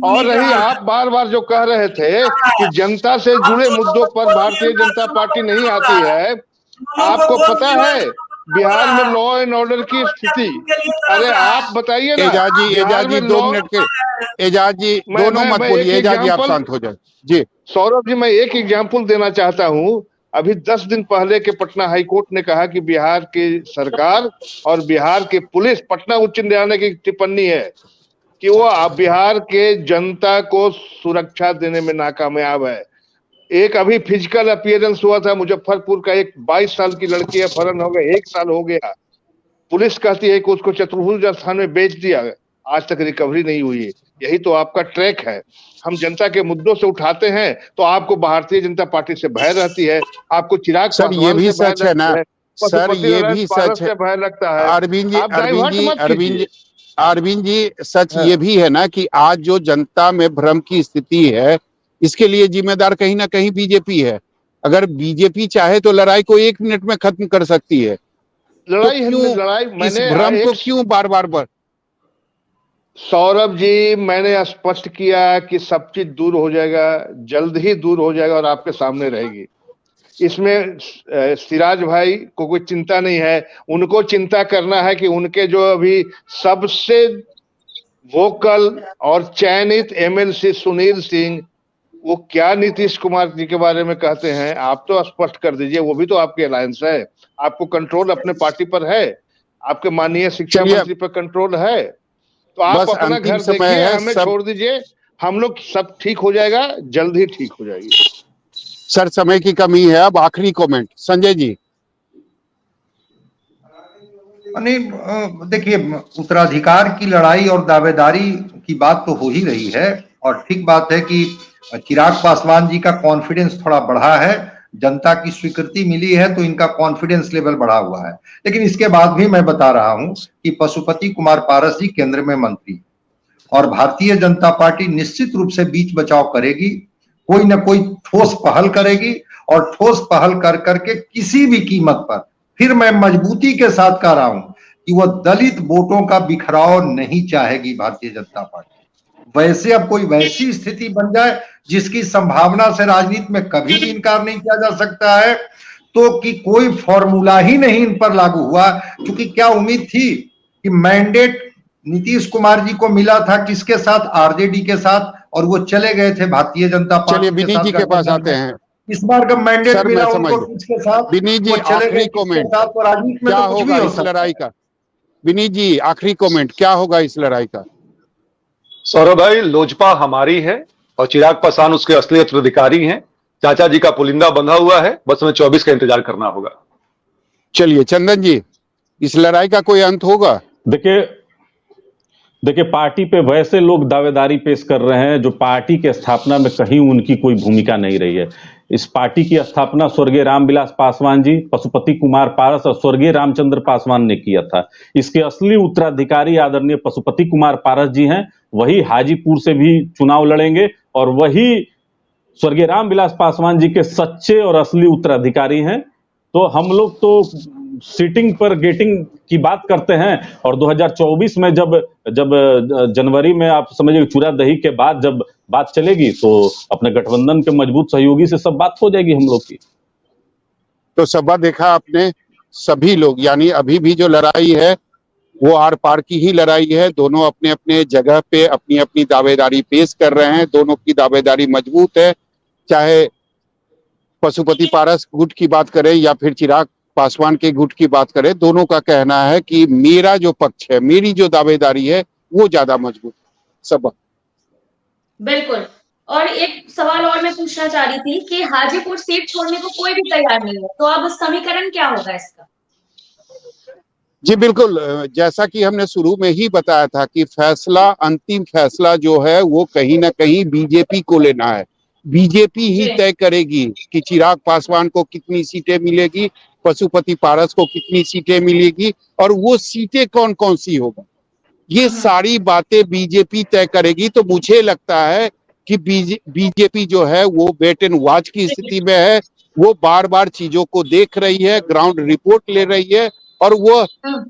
और रही आप बार बार जो कह रहे थे कि जनता से जुड़े मुद्दों पर भारतीय जनता पार्टी नहीं आती है, आपको पता है बिहार में लॉ एंड ऑर्डर की स्थिति? अरे आप बताइए ना। एजाज जी 2 मिनट के, एजाज जी दोनों मत बोलिए, एजाज जी आप शांत हो जाए जी। सौरभ जी, मैं एक एग्जाम्पल देना चाहता हूं। अभी 10 दिन पहले के पटना हाईकोर्ट ने कहा कि बिहार की सरकार और बिहार की पुलिस, पटना उच्च न्यायालय की टिप्पणी है कि वो बिहार के जनता को सुरक्षा देने में नाकामयाब है। एक अभी फिजिकल अपीयरेंस हुआ था मुजफ्फरपुर का, एक 22 साल की लड़की है, फरन हो गया, 1 साल हो गया। पुलिस कहती है कि उसको चतुर्भुज स्थान में बेच दिया, आज तक रिकवरी नहीं हुई है। यही तो आपका ट्रैक है। हम जनता के मुद्दों से उठाते हैं तो आपको भारतीय जनता पार्टी से भय रहती है, आपको चिराग सर ये भी सच है ना सर, ये भी सच है। भय लगता है। अरविंद जी सच ये भी है ना कि आज जो जनता में भ्रम की स्थिति है, इसके लिए जिम्मेदार कहीं ना कहीं बीजेपी है। अगर बीजेपी चाहे तो लड़ाई को 1 मिनट में खत्म कर सकती है। लड़ाई इस भ्रम को क्यों बार बार सौरभ जी, मैंने स्पष्ट किया कि सब चीज दूर हो जाएगा, जल्द ही दूर हो जाएगा और आपके सामने रहेगी। इसमें सिराज भाई को कोई चिंता नहीं है। उनको चिंता करना है कि उनके जो अभी सबसे वोकल और चयनित एमएलसी सुनील सिंह, वो क्या नीतीश कुमार जी के बारे में कहते हैं, आप तो स्पष्ट कर दीजिए। वो भी तो आपके अलायंस है, आपको कंट्रोल अपने पार्टी पर है, आपके माननीय शिक्षा मंत्री पर कंट्रोल है। तो आप अपना घर देखिए, हमें छोड़ दीजिए, हम लोग सब ठीक हो जाएगा, जल्द ही ठीक हो जाएगी। सर समय की कमी है, अब आखिरी कमेंट संजय जी। नहीं देखिए, उत्तराधिकार की लड़ाई और दावेदारी की बात तो हो ही रही है, और ठीक बात है कि चिराग पासवान जी का कॉन्फिडेंस थोड़ा बढ़ा है, जनता की स्वीकृति मिली है तो इनका कॉन्फिडेंस लेवल बढ़ा हुआ है। लेकिन इसके बाद भी मैं बता रहा हूं कि पशुपति कुमार पारस जी केंद्र में मंत्री, और भारतीय जनता पार्टी निश्चित रूप से बीच बचाव करेगी, कोई ना कोई ठोस पहल करेगी, और ठोस पहल कर करके किसी भी कीमत पर, फिर मैं मजबूती के साथ कह रहा हूं कि वह दलित वोटों का बिखराव नहीं चाहेगी भारतीय जनता पार्टी। वैसे अब कोई वैसी स्थिति बन जाए जिसकी संभावना से राजनीति में कभी भी इनकार नहीं किया जा सकता है, तो कि कोई फॉर्मूला ही नहीं इन पर लागू हुआ। क्योंकि क्या उम्मीद थी कि मैंडेट नीतीश कुमार जी को मिला था किसके साथ, आरजेडी के साथ, और वो चले गए थे भारतीय जनता पार्टी। चलिए विनीत जी के पास आते हैं। इस बार का मैंडेट मिला उनको किसके साथ, विनीत जी आखिरी कमेंट, क्या होगा इस लड़ाई का? विनीत जी आखिरी कमेंट, क्या होगा इस लड़ाई का? सौरभ भाई, लोजपा हमारी है और चिराग पासवान उसके असली उत्तराधिकारी हैं। चाचा जी का पुलिंदा बंधा हुआ है, बस हमें 24 का इंतजार करना होगा। चलिए चंदन जी, इस लड़ाई का कोई अंत होगा? देखिए पार्टी पे वैसे लोग दावेदारी पेश कर रहे हैं जो पार्टी की स्थापना में कहीं उनकी कोई भूमिका नहीं रही है। इस पार्टी की स्थापना स्वर्गीय रामविलास पासवान जी, पशुपति कुमार पारस और स्वर्गीय रामचंद्र पासवान ने किया था। इसके असली उत्तराधिकारी आदरणीय पशुपति कुमार पारस जी हैं। वही हाजीपुर से भी चुनाव लड़ेंगे और वही स्वर्गीय रामविलास पासवान जी के सच्चे और असली उत्तराधिकारी हैं। तो हम लोग तो सीटिंग पर गेटिंग की बात करते हैं, और 2024 में जब जनवरी में आप समझिए चूरा दही के बाद जब बात चलेगी तो अपने गठबंधन के मजबूत सहयोगी से सब बात हो जाएगी हम लोग की। तो सभा देखा आपने, सभी लोग यानी अभी भी जो लड़ाई है वो आर पार की ही लड़ाई है। दोनों अपने अपने जगह पे अपनी अपनी दावेदारी पेश कर रहे हैं। दोनों की दावेदारी मजबूत है, चाहे पशुपति पारस गुट की बात करें या फिर चिराग पासवान के गुट की बात करें। दोनों का कहना है कि मेरा जो पक्ष है, मेरी जो दावेदारी है वो ज्यादा मजबूत है। सब बिल्कुल। और एक सवाल और मैं पूछना चाह रही थी कि हाजीपुर सीट छोड़ने को कोई भी तैयार नहीं है, तो अब समीकरण क्या होगा इसका? जी बिल्कुल, जैसा कि हमने शुरू में ही बताया था कि फैसला, अंतिम फैसला जो है वो कहीं ना कहीं बीजेपी को लेना है। बीजेपी ही तय करेगी कि चिराग पासवान को कितनी सीटें मिलेगी, पशुपति पारस को कितनी सीटें मिलेगी और वो सीटें कौन कौन सी होगी, ये सारी बातें बीजेपी तय करेगी। तो मुझे लगता है कि बीजेपी जो है वो वेट एंड वॉच की स्थिति में है। वो बार बार चीजों को देख रही है, ग्राउंड रिपोर्ट ले रही है और वो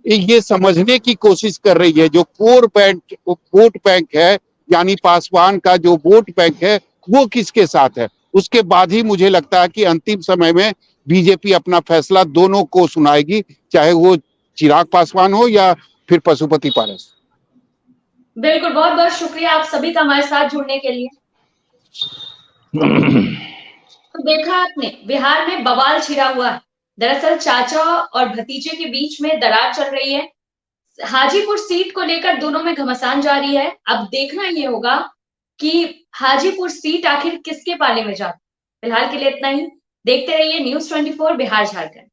ये समझने की कोशिश कर रही है जो कोर बैंक वोट बैंक है, यानी पासवान का जो वोट बैंक है वो किसके साथ है। उसके बाद ही मुझे लगता है कि अंतिम समय में बीजेपी अपना फैसला दोनों को सुनाएगी, चाहे वो चिराग पासवान हो या फिर पशुपति पारस। बिल्कुल, बहुत बहुत शुक्रिया आप सभी का हमारे साथ जुड़ने के लिए। तो देखा आपने, बिहार में बवाल छिड़ा हुआ है। दरअसल चाचा और भतीजे के बीच में दरार चल रही है। हाजीपुर सीट को लेकर दोनों में घमासान जारी है। अब देखना ये होगा कि हाजीपुर सीट आखिर किसके पाले में जाती है। फिलहाल के लिए इतना ही। देखते रहिए News 24 बिहार झारखंड।